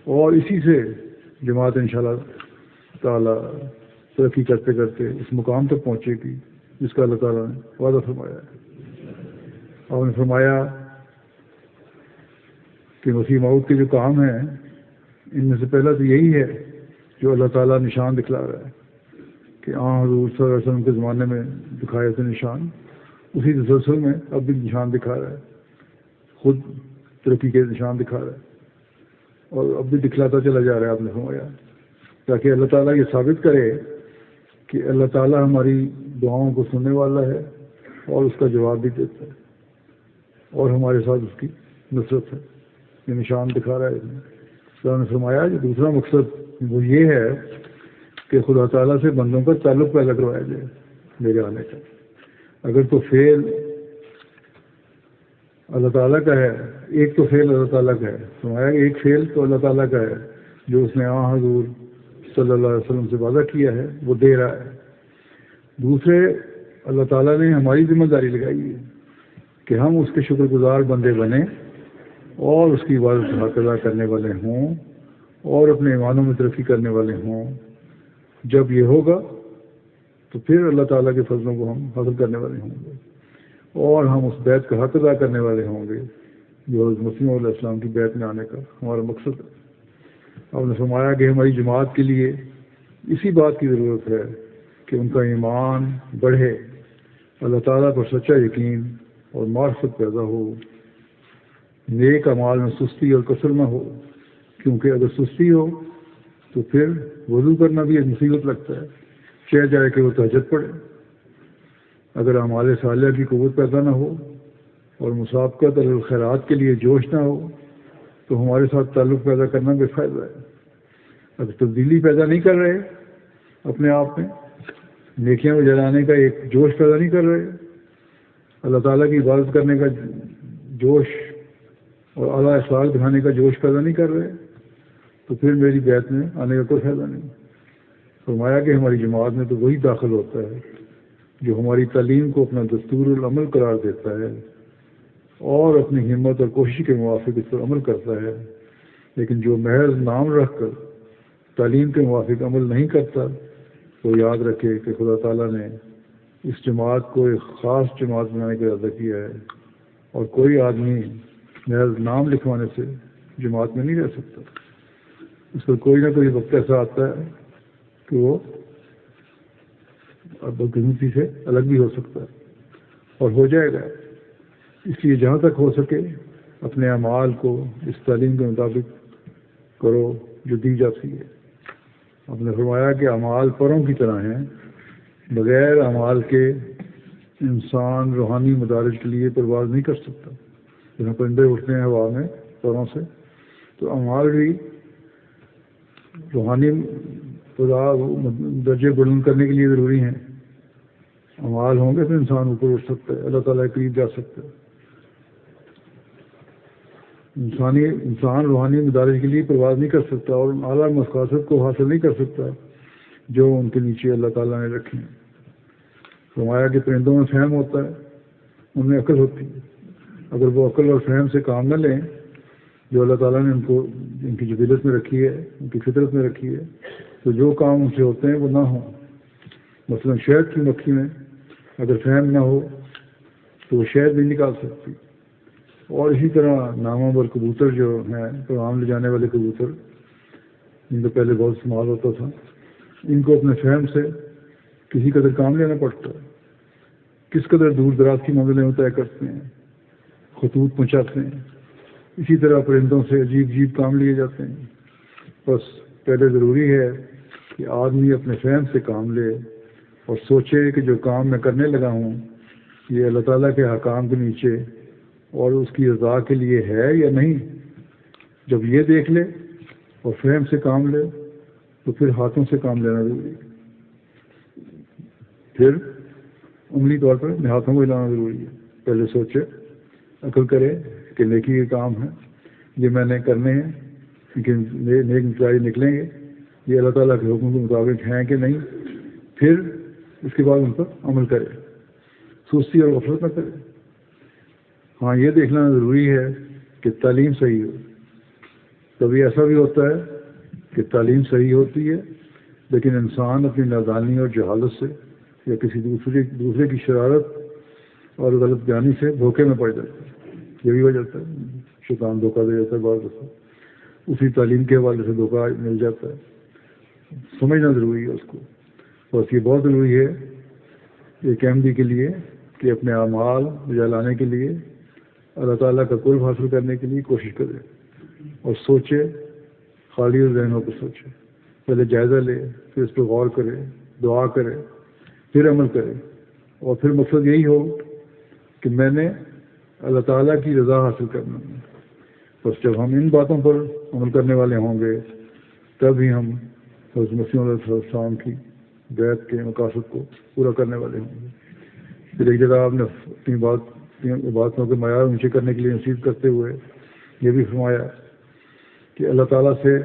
اور اسی سے جماعت انشاءاللہ تعالیٰ ترقی کرتے کرتے اس مقام تک پہنچے گی جس کا اللہ تعالیٰ نے وعدہ فرمایا ہے۔ اور نے فرمایا کہ مسیح موعود کے جو کام ہیں ان میں سے پہلا تو یہی ہے جو اللہ تعالیٰ نشان دکھلا رہا ہے کہ حضور صلی اللہ علیہ وسلم کے زمانے میں دکھائے تھے نشان، اسی تسلسل میں اب بھی نشان دکھا رہا ہے، خود ترقی کے نشان دکھا رہا ہے اور اب بھی دکھلاتا چلا جا رہا ہے. آپ نے فرمایا تاکہ اللہ تعالیٰ یہ ثابت کرے کہ اللہ تعالیٰ ہماری دعاؤں کو سننے والا ہے اور اس کا جواب بھی دیتا ہے اور ہمارے ساتھ اس کی نصرت ہے. یہ نشان دکھا رہا ہے. اللہ نے فرمایا کہ دوسرا مقصد وہ یہ ہے کہ خدا تعالیٰ سے بندوں کا تعلق پیدا کروایا جائے میرے آنے کا. اگر تو فعل اللہ تعالیٰ کا ہے، ایک تو فعل اللہ تعالیٰ کا ہے، فرمایا کہ ایک فعل تو اللہ تعالیٰ کا ہے جو اس نے حضور صلی اللہ علیہ وسلم سے وعدہ کیا ہے وہ دے رہا ہے. دوسرے اللہ تعالیٰ نے ہماری ذمہ داری لگائی ہے کہ ہم اس کے شکر گزار بندے بنیں اور اس کی عبادت حق ادا کرنے والے ہوں اور اپنے ایمانوں میں ترقی کرنے والے ہوں. جب یہ ہوگا تو پھر اللہ تعالیٰ کے فضلوں کو ہم حاصل کرنے والے ہوں گے اور ہم اس بیت کا حق ادا کرنے والے ہوں گے جو حضرت مسیح علیہ السلام کی بیت میں آنے کا ہمارا مقصد ہے. آپ نے فرمایا کہ ہماری جماعت کے لیے اسی بات کی ضرورت ہے کہ ان کا ایمان بڑھے، اللہ تعالیٰ پر سچا یقین اور معرفت پیدا ہو، نیک اعمال میں سستی اور کسل نہ ہو، کیونکہ اگر سستی ہو تو پھر وضو کرنا بھی ایک مصیبت لگتا ہے، چاہے جائے کہ وہ تہجد پڑے. اگر اعمال صالحہ کی قوت پیدا نہ ہو اور مسابقت اور خیرات کے لیے جوش نہ ہو تو ہمارے ساتھ تعلق پیدا کرنا بے فائدہ ہے. اگر تبدیلی پیدا نہیں کر رہے اپنے آپ میں، نیکیاں میں جلانے کا ایک جوش پیدا نہیں کر رہے، اللہ تعالیٰ کی عبادت کرنے کا جوش اور اعلیٰ اخلاق دکھانے کا جوش پیدا نہیں کر رہے تو پھر میری بیعت میں آنے کا کوئی فائدہ نہیں. فرمایا کہ ہماری جماعت میں تو وہی داخل ہوتا ہے جو ہماری تعلیم کو اپنا دستور العمل قرار دیتا ہے اور اپنی ہمت اور کوشش کے موافق اس پر عمل کرتا ہے، لیکن جو محض نام رکھ کر تعلیم کے موافق عمل نہیں کرتا تو یاد رکھے کہ خدا تعالیٰ نے اس جماعت کو ایک خاص جماعت بنانے کا ارادہ کیا ہے اور کوئی آدمی محض نام لکھوانے سے جماعت میں نہیں رہ سکتا. اس پر کوئی نہ کوئی وقت ایسا آتا ہے کہ وہ بدقسمتی سے الگ بھی ہو سکتا ہے اور ہو جائے گا. اس لیے جہاں تک ہو سکے اپنے اعمال کو اس تعلیم کے مطابق کرو جو دی جاتی ہے. آپ نے فرمایا کہ اعمال پروں کی طرح ہیں، بغیر اعمال کے انسان روحانی مدارج کے لیے پرواز نہیں کر سکتا. جہاں پرندے اٹھتے ہیں ہوا میں پروں سے، تو اعمال بھی روحانی درجے بلند کرنے کے لیے ضروری ہیں. اعمال ہوں گے تو انسان اوپر اٹھ سکتا ہے، اللہ تعالیٰ کے قریب جا سکتا ہے. انسان روحانی مدارج کے لیے پرواز نہیں کر سکتا اور اعلیٰ مقاصد کو حاصل نہیں کر سکتا جو ان کے نیچے اللہ تعالیٰ نے رکھے ہیں. فرمایا کہ پرندوں میں فہم ہوتا ہے، ان میں عقل ہوتی ہے. اگر وہ عقل اور فہم سے کام نہ لیں جو اللہ تعالیٰ نے ان کی جبلت میں رکھی ہے، ان کی فطرت میں رکھی ہے، تو جو کام ان سے ہوتے ہیں وہ نہ ہوں. مثلا شہد کی مکھی میں اگر فہم نہ ہو تو وہ شہد نہیں نکال سکتی. اور اسی طرح نامور کبوتر جو ہیں پیغام لے جانے والے کبوتر، جن کو پہلے بہت استعمال ہوتا تھا، ان کو اپنے فہم سے کسی قدر کام لینا پڑتا ہے. کس قدر دور دراز کی منزلیں وہ طے کرتے ہیں، خطوط پہنچاتے ہیں. اسی طرح پرندوں سے عجیب عجیب کام لیے جاتے ہیں. بس پہلے ضروری ہے کہ آدمی اپنے فہم سے کام لے اور سوچے کہ جو کام میں کرنے لگا ہوں یہ اللہ تعالیٰ کے حکام کے نیچے اور اس کی رضا کے لیے ہے یا نہیں. جب یہ دیکھ لے اور فہم سے کام لے تو پھر ہاتھوں سے کام لینا ضروری ہے. پھر عملی طور پر ہاتھوں کو ہلانا ضروری ہے. پہلے سوچے، عقل کرے کہ نیکی کے کام ہیں، یہ میں نے کرنے ہیں، لیکن نیک نتائج نکلیں گے، یہ اللہ تعالیٰ کے حکم کے مطابق ہیں کہ نہیں. پھر اس کے بعد ان پر عمل کرے، سستی اور غفلت نہ کرے. ہاں یہ دیکھنا ضروری ہے کہ تعلیم صحیح ہو. کبھی ایسا بھی ہوتا ہے کہ تعلیم صحیح ہوتی ہے لیکن انسان اپنی نادانی اور جہالت سے یا کسی دوسرے کی شرارت اور غلط بیانی سے دھوکے میں پڑ جاتا ہے. یہ بھی ہو جاتا ہے، شیطان دھوکہ دے جاتا ہے. بعض دفعہ اسی تعلیم کے حوالے سے دھوکہ مل جاتا ہے. سمجھنا ضروری ہے اس کو. بس یہ بہت ضروری ہے ایک احمدی کے لیے کہ اپنے اعمال بجا لانے کے لیے اللہ تعالیٰ کا قرب حاصل کرنے کے لیے کوشش کرے اور سوچے، خالی ذہنوں کو سوچے، پہلے جائزہ لے، پھر اس پہ غور کرے، دعا کرے، پھر عمل کرے، اور پھر مقصد یہی ہو کہ میں نے اللہ تعالیٰ کی رضا حاصل کرنا ہے۔ بس جب ہم ان باتوں پر عمل کرنے والے ہوں گے تب ہی ہم حضرت مسیح علیہ السلام کی بیعت کے مقاصد کو پورا کرنے والے ہوں گے۔ پھر ایک جگہ آپ نے اپنی باتوں کے معیار اونچے کرنے کے لیے نصیحت کرتے ہوئے یہ بھی فرمایا کہ اللہ تعالیٰ سے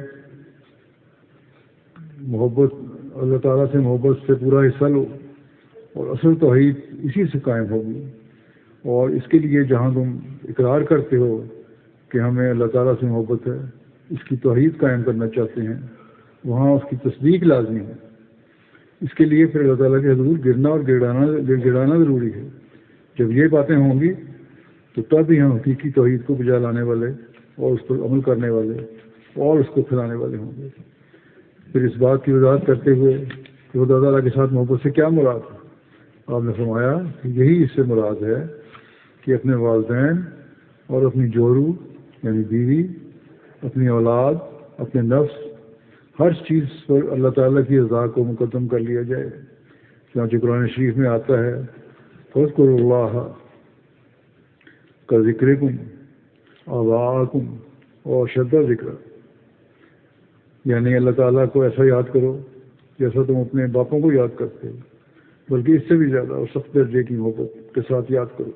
محبت سے پورا حصہ لو، اور اصل توحید اسی سے قائم ہوگی، اور اس کے لیے جہاں تم اقرار کرتے ہو کہ ہمیں اللہ تعالیٰ سے محبت ہے، اس کی توحید قائم کرنا چاہتے ہیں، وہاں اس کی تصدیق لازمی ہے۔ اس کے لیے پھر اللہ تعالیٰ کے حضور گرنا اور گڑانا ضروری ہے۔ جب یہ باتیں ہوں گی تو تب ہی ہم حقیقی توحید کو بجا لانے والے اور اس پر عمل کرنے والے اور اس کو پھیلانے والے ہوں گے۔ پھر اس بات کی وضاحت کرتے ہوئے کہ خدا تعالیٰ کے ساتھ محبت سے کیا مراد ہے، آپ نے فرمایا کہ یہی اس سے مراد ہے کہ اپنے والدین اور اپنی جورو یعنی بیوی، اپنی اولاد، اپنے نفس، ہر چیز پر اللہ تعالیٰ کی رضا کو مقدم کر لیا جائے۔ چنانچہ قرآن شریف میں آتا ہے فاذکروا اللہ کذکرکم آباءکم واشد ذکرا، یعنی اللہ تعالیٰ کو ایسا یاد کرو جیسا تم اپنے باپوں کو یاد کرتے ہو، بلکہ اس سے بھی زیادہ اور سخت درجے کی محبت کے ساتھ یاد کرو۔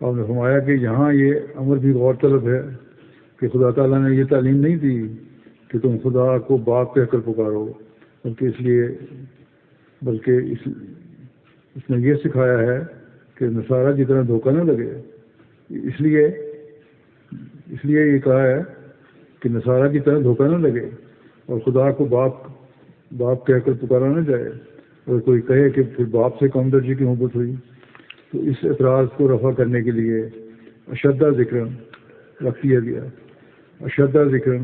آپ نے فرمایا کہ یہاں یہ امر بھی غور طلب ہے کہ خدا تعالیٰ نے یہ تعلیم نہیں دی کہ تم خدا کو باپ کہہ کر پکارو، بلکہ اس نے یہ سکھایا ہے کہ نصارہ کی طرح دھوکہ نہ لگے۔ اس لیے یہ کہا ہے کہ نصارہ کی طرح دھوکہ نہ لگے اور خدا کو باپ کہہ کر پکارا نہ جائے۔ اور کوئی کہے کہ پھر باپ سے کم درجے کی محبت ہوئی، تو اس اعتراض کو رفع کرنے کے لیے اشدہ ذکر رکھ دیا گیا۔ اشدہ ذکر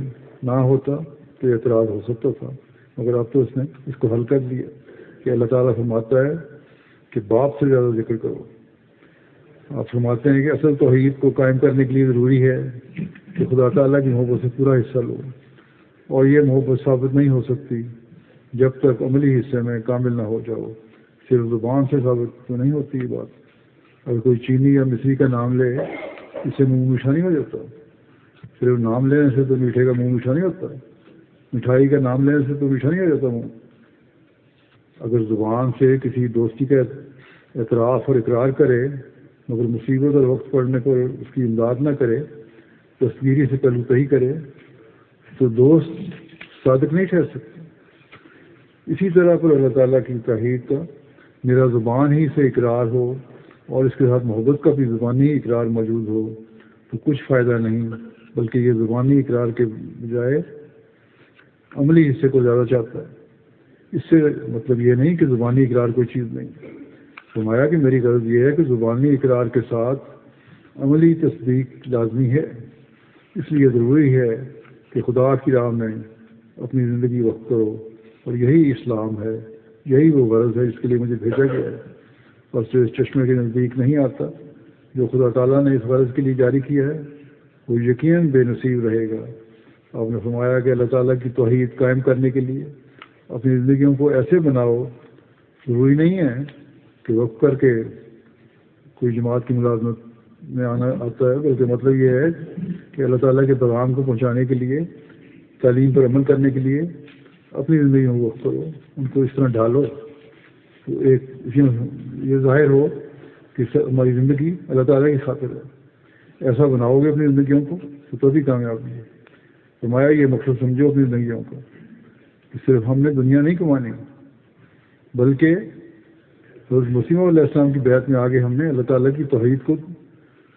نہ ہوتا تو اعتراض ہو سکتا تھا، مگر اب تو اس نے اس کو حل کر دیا کہ اللہ تعالیٰ فرماتا ہے کہ باپ سے زیادہ ذکر کرو۔ آپ فرماتے ہیں کہ اصل توحید کو قائم کرنے کے لیے ضروری ہے کہ خدا تعالیٰ کی محبت سے پورا حصہ لو، اور یہ محبت ثابت نہیں ہو سکتی جب تک عملی حصے میں کامل نہ ہو جاؤ۔ صرف زبان سے ثابت تو نہیں ہوتی یہ بات۔ اگر کوئی چینی یا مصری کا نام لے اسے منہ میٹھا نہیں ہو جاتا، صرف نام لینے سے تو میٹھے کا منہ میٹھا نہیں ہوتا، مٹھائی کا نام لینے سے تو میٹھا نہیں ہو جاتا منہ۔ اگر زبان سے کسی دوستی کا اعتراف اور اقرار کرے مگر مصیبت اور وقت پڑنے پر اس کی امداد نہ کرے، تصویری سے پہلو تہی کرے، تو دوست صادق نہیں ٹھہر سکتے۔ اسی طرح پر اللہ تعالیٰ کی توحید کا میرا زبان ہی سے اقرار ہو اور اس کے ساتھ محبت کا بھی زبانی اقرار موجود ہو تو کچھ فائدہ نہیں، بلکہ یہ زبانی اقرار کے بجائے عملی حصے کو زیادہ چاہتا ہے۔ اس سے مطلب یہ نہیں کہ زبانی اقرار کوئی چیز نہیں، فرمایا کہ میری غرض یہ ہے کہ زبانی اقرار کے ساتھ عملی تصدیق لازمی ہے۔ اس لیے ضروری ہے کہ خدا کی راہ میں اپنی زندگی وقف کرو، اور یہی اسلام ہے، یہی وہ غرض ہے جس کے لیے مجھے بھیجا گیا ہے، اور جو اس چشمے کے نزدیک نہیں آتا جو خدا تعالیٰ نے اس غرض کے لیے جاری کیا ہے وہ یقیناً بے نصیب رہے گا۔ آپ نے فرمایا کہ اللہ تعالیٰ کی توحید قائم کرنے کے لیے اپنی زندگیوں کو ایسے بناؤ، ضروری نہیں ہے کہ وقف کر کے کوئی جماعت کی ملازمت میں آنا آتا ہے، بلکہ مطلب یہ ہے کہ اللہ تعالیٰ کے پیغام کو پہنچانے کے لیے، تعلیم پر عمل کرنے کے لیے اپنی زندگیوں کو وقف کرو، ان کو اس طرح ڈھالو تو ایک یہ ظاہر ہو کہ ہماری زندگی اللہ تعالیٰ کی خاطر ہے۔ ایسا بناؤ گے اپنی زندگیوں کو تو تبھی کامیاب ہوگی۔ فرمایا یہ مقصد سمجھو اپنی زندگیوں کا کہ صرف ہم نے دنیا نہیں کمانی، بلکہ حضرت مسیح علیہ السلام کی بیعت میں آگے ہم نے اللہ تعالیٰ کی توحید کو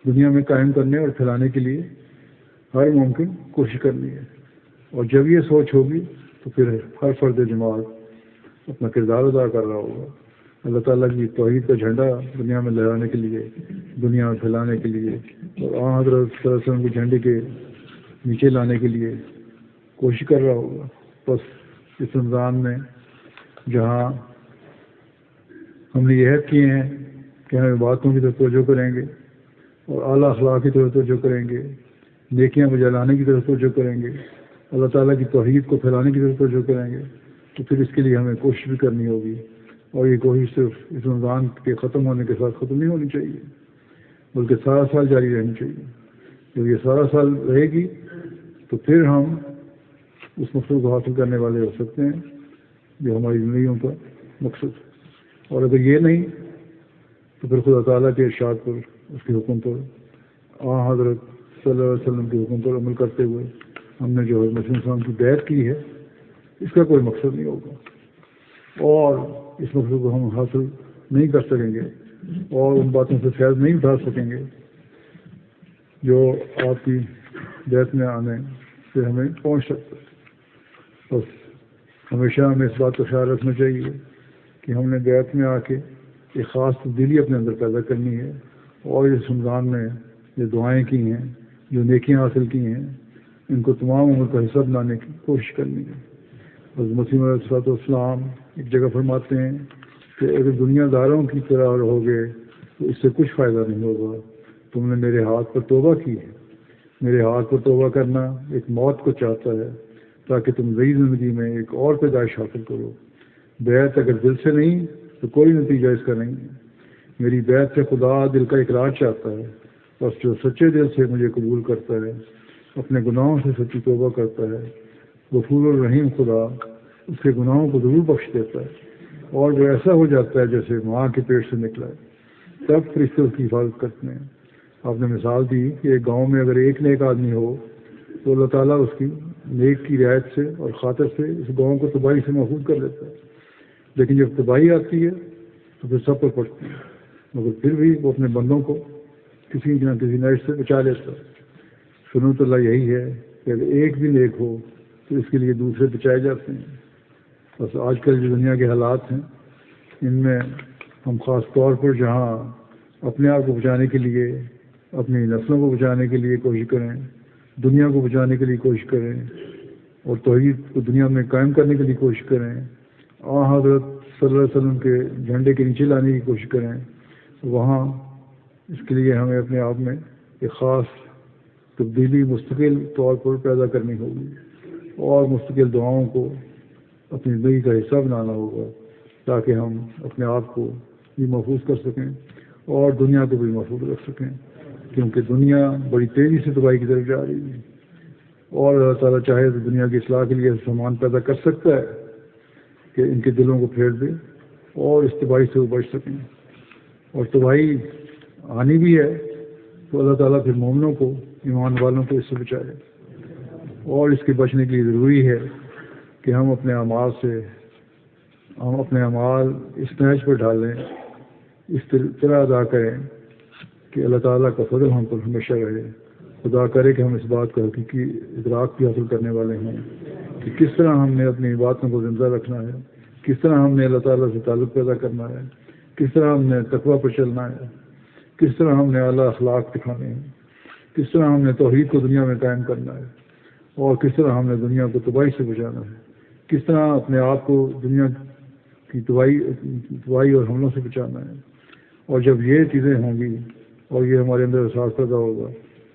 دنیا میں قائم کرنے اور پھیلانے کے لیے ہر ممکن کوشش کرنی ہے۔ اور جب یہ سوچ ہوگی تو پھر ہر فرد جماعت اپنا کردار ادا کر رہا ہوگا، اللہ تعالیٰ کی توحید کا جھنڈا دنیا میں لہرانے کے لیے، دنیا میں پھیلانے کے لیے، اور حضرت صلی اللہ علیہ وسلم کے جھنڈے کے نیچے لانے کے لیے کوشش کر رہا ہوگا۔ بس اس رمضان میں جہاں ہم نے یہ عہد کیے ہیں کہ ہم باتوں کی طرف توجہ کریں گے اور اعلیٰ اخلاق کی طرف توجہ کریں گے، نیکیاں بجا لانے کی طرف توجہ کریں گے، اللہ تعالیٰ کی توحید کو پھیلانے کی طرف توجہ کریں گے، تو پھر اس کے لیے ہمیں کوشش بھی کرنی ہوگی، اور یہ کوشش صرف اس رمضان کے ختم ہونے کے ساتھ ختم نہیں ہونی چاہیے، بلکہ سارا سال جاری رہنی چاہیے۔ جب یہ سارا سال رہے گی تو پھر ہم اس مقصد کو حاصل کرنے والے ہو سکتے ہیں جو ہماری زندگیوں کا مقصد ہے۔ اور اگر یہ نہیں تو پھر خدا تعالیٰ کے ارشاد پر، اس کے حکم پر، حضرت صلی اللہ علیہ وسلم کے حکم پر عمل کرتے ہوئے ہم نے جو حضرت مسیح السلام کی بیعت کی ہے، اس کا کوئی مقصد نہیں ہوگا، اور اس مقصد کو ہم حاصل نہیں کر سکیں گے اور ان باتوں سے فیض نہیں اٹھا سکیں گے جو آپ کی بیعت میں آنے سے ہمیں پہنچ سکتا ہے۔ بس ہمیشہ ہمیں اس بات کا خیال رکھنا چاہیے کہ ہم نے بیعت میں آ کے ایک خاص تبدیلی اپنے اندر پیدا کرنی ہے، اور اس رمضان میں جو دعائیں کی ہیں، جو نیکیاں حاصل کی ہیں، ان کو تمام عمر کا حصہ بنانے کی کوشش کرنی ہے۔ حضرت مسیح علیہ السلام ایک جگہ فرماتے ہیں کہ اگر دنیا داروں کی طرح رہو گے تو اس سے کچھ فائدہ نہیں ہوگا، تم نے میرے ہاتھ پر توبہ کی ہے۔ میرے ہاتھ پر توبہ کرنا ایک موت کو چاہتا ہے تاکہ تم نئی زندگی میں ایک اور پیدائش حاصل کرو۔ بیعت اگر دل سے نہیں تو کوئی نتیجہ اس کا نہیں ہے۔ میری بیعت سے خدا دل کا اقرار چاہتا ہے، بس جو سچے دل سے مجھے قبول کرتا ہے، اپنے گناہوں سے سچی توبہ کرتا ہے، غفور الرحیم خدا اس کے گناہوں کو ضرور بخش دیتا ہے، اور وہ ایسا ہو جاتا ہے جیسے ماں کے پیٹ سے نکلا ہے۔ تب فرشتے اس کی حفاظت کرتے ہیں۔ آپ نے مثال دی کہ ایک گاؤں میں اگر ایک نیک آدمی ہو تو اللہ تعالیٰ اس کی نیک کی رعایت سے اور خاطر سے اس گاؤں کو تباہی سے محفوظ کر لیتا ہے، لیکن جب تباہی آتی ہے تو پھر سب پر پڑتی ہے، مگر پھر بھی وہ اپنے بندوں کو کسی نہ کسی نعمت سے بچا لیتا ہے۔ سنت اللہ یہی ہے کہ اگر ایک بھی نیک ہو تو اس کے لیے دوسرے بچائے جاتے ہیں۔ بس آج کل جو دنیا کے حالات ہیں، ان میں ہم خاص طور پر جہاں اپنے آپ کو بچانے کے لیے، اپنی نسلوں کو بچانے کے لیے کوشش کریں، دنیا کو بچانے کے لیے کوشش کریں، اور توحید کو دنیا میں قائم کرنے کے لیے کوشش کریں، حضرت صلی اللہ علیہ وسلم کے جھنڈے کے نیچے لانے کی کوشش کریں، وہاں اس کے لیے ہمیں اپنے آپ میں ایک خاص تبدیلی مستقل طور پر پیدا کرنی ہوگی، اور مستقل دعاؤں کو اپنی زندگی کا حصہ بنانا ہوگا تاکہ ہم اپنے آپ کو بھی محفوظ کر سکیں اور دنیا کو بھی محفوظ رکھ سکیں، کیونکہ دنیا بڑی تیزی سے تباہی کی طرف جا رہی ہے، اور اللہ تعالیٰ چاہے تو دنیا کی اصلاح کے لیے سامان پیدا کر سکتا ہے کہ ان کے دلوں کو پھیر دے اور اس تباہی سے وہ بچ سکیں، اور تباہی آنی بھی ہے تو اللہ تعالیٰ پھر مومنوں کو، ایمان والوں کو اس سے بچائے، اور اس کے بچنے کے لیے ضروری ہے کہ ہم اپنے اعمال اس نہج پر ڈالیں، اس طرح ادا کریں کہ اللہ تعالیٰ کا فضل ہم پر ہمیشہ رہے۔ خدا کرے کہ ہم اس بات کا حقیقی ادراک بھی حاصل کرنے والے ہیں کہ کس طرح ہم نے اپنی باتوں کو زندہ رکھنا ہے، کس طرح ہم نے اللہ تعالیٰ سے تعلق پیدا کرنا ہے، کس طرح ہم نے تقویٰ پر چلنا ہے، کس طرح ہم نے اعلیٰ اخلاق دکھانے ہیں، کس طرح ہم نے توحید کو دنیا میں قائم کرنا ہے، اور کس طرح ہم نے دنیا کو تباہی سے بچانا ہے، کس طرح اپنے آپ کو دنیا کی تباہی اور حملوں سے بچانا ہے۔ اور جب یہ چیزیں ہوں گی اور یہ ہمارے اندر احساس پیدا ہوگا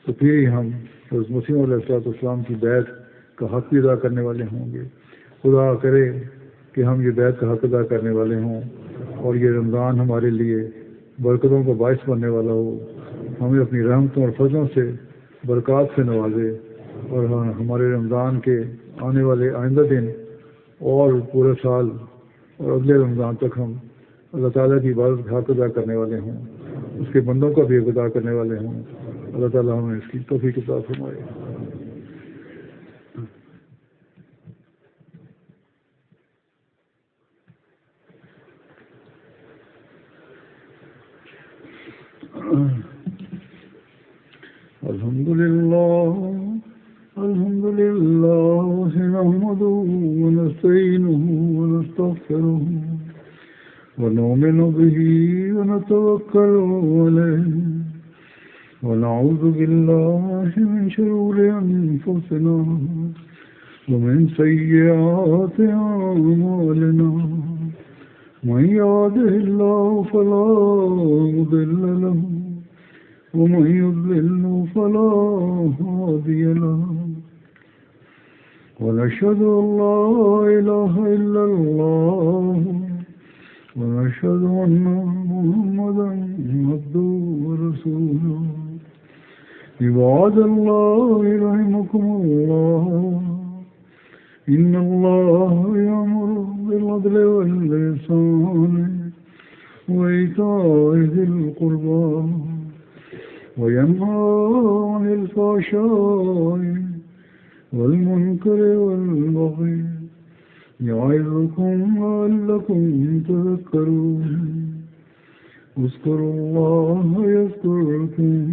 تو پھر ہی ہم حضرت مسیح علیہ السلام کی بیعت کا حق بھی ادا کرنے والے ہوں گے۔ خدا کرے کہ ہم یہ بیعت کا حق ادا کرنے والے ہوں، اور یہ رمضان ہمارے لیے برکتوں کا باعث بننے والا ہو، ہمیں اپنی رحمتوں اور فضلوں سے برکات سے نوازے، اور ہمارے رمضان کے آنے والے آئندہ دن اور پورے سال اور اگلے رمضان تک ہم اللہ تعالیٰ کی عبادت کا حق ادا کرنے والے ہوں، اس کے بندوں کا بھی ادا کرنے والے ہوں۔ اللہ تعالیٰ ہمیں اس کی توفیق عطا فرمائے۔ الحمد لله نحمده ونستعينه ونستغفره ونؤمن به ونتوكل عليه ونعوذ بالله من شرور أنفسنا ومن سيئات أعمالنا من يهده الله فلا مضل له ومن يضلل فلا هادي له ونشهد أن لا إله إلا الله ونشهد أن محمدا عبده ورسوله عباد الله رحمكم الله إن الله يأمر بالعدل والإحسان وإيتاء ذي القربى وينهى عن الفحشاء والمنكر والبغي يعظكم لعلكم تذكرون اذكروا الله يذكركم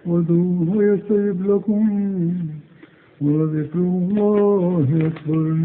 وادعوه يستجب لكم ولذكر الله أكبر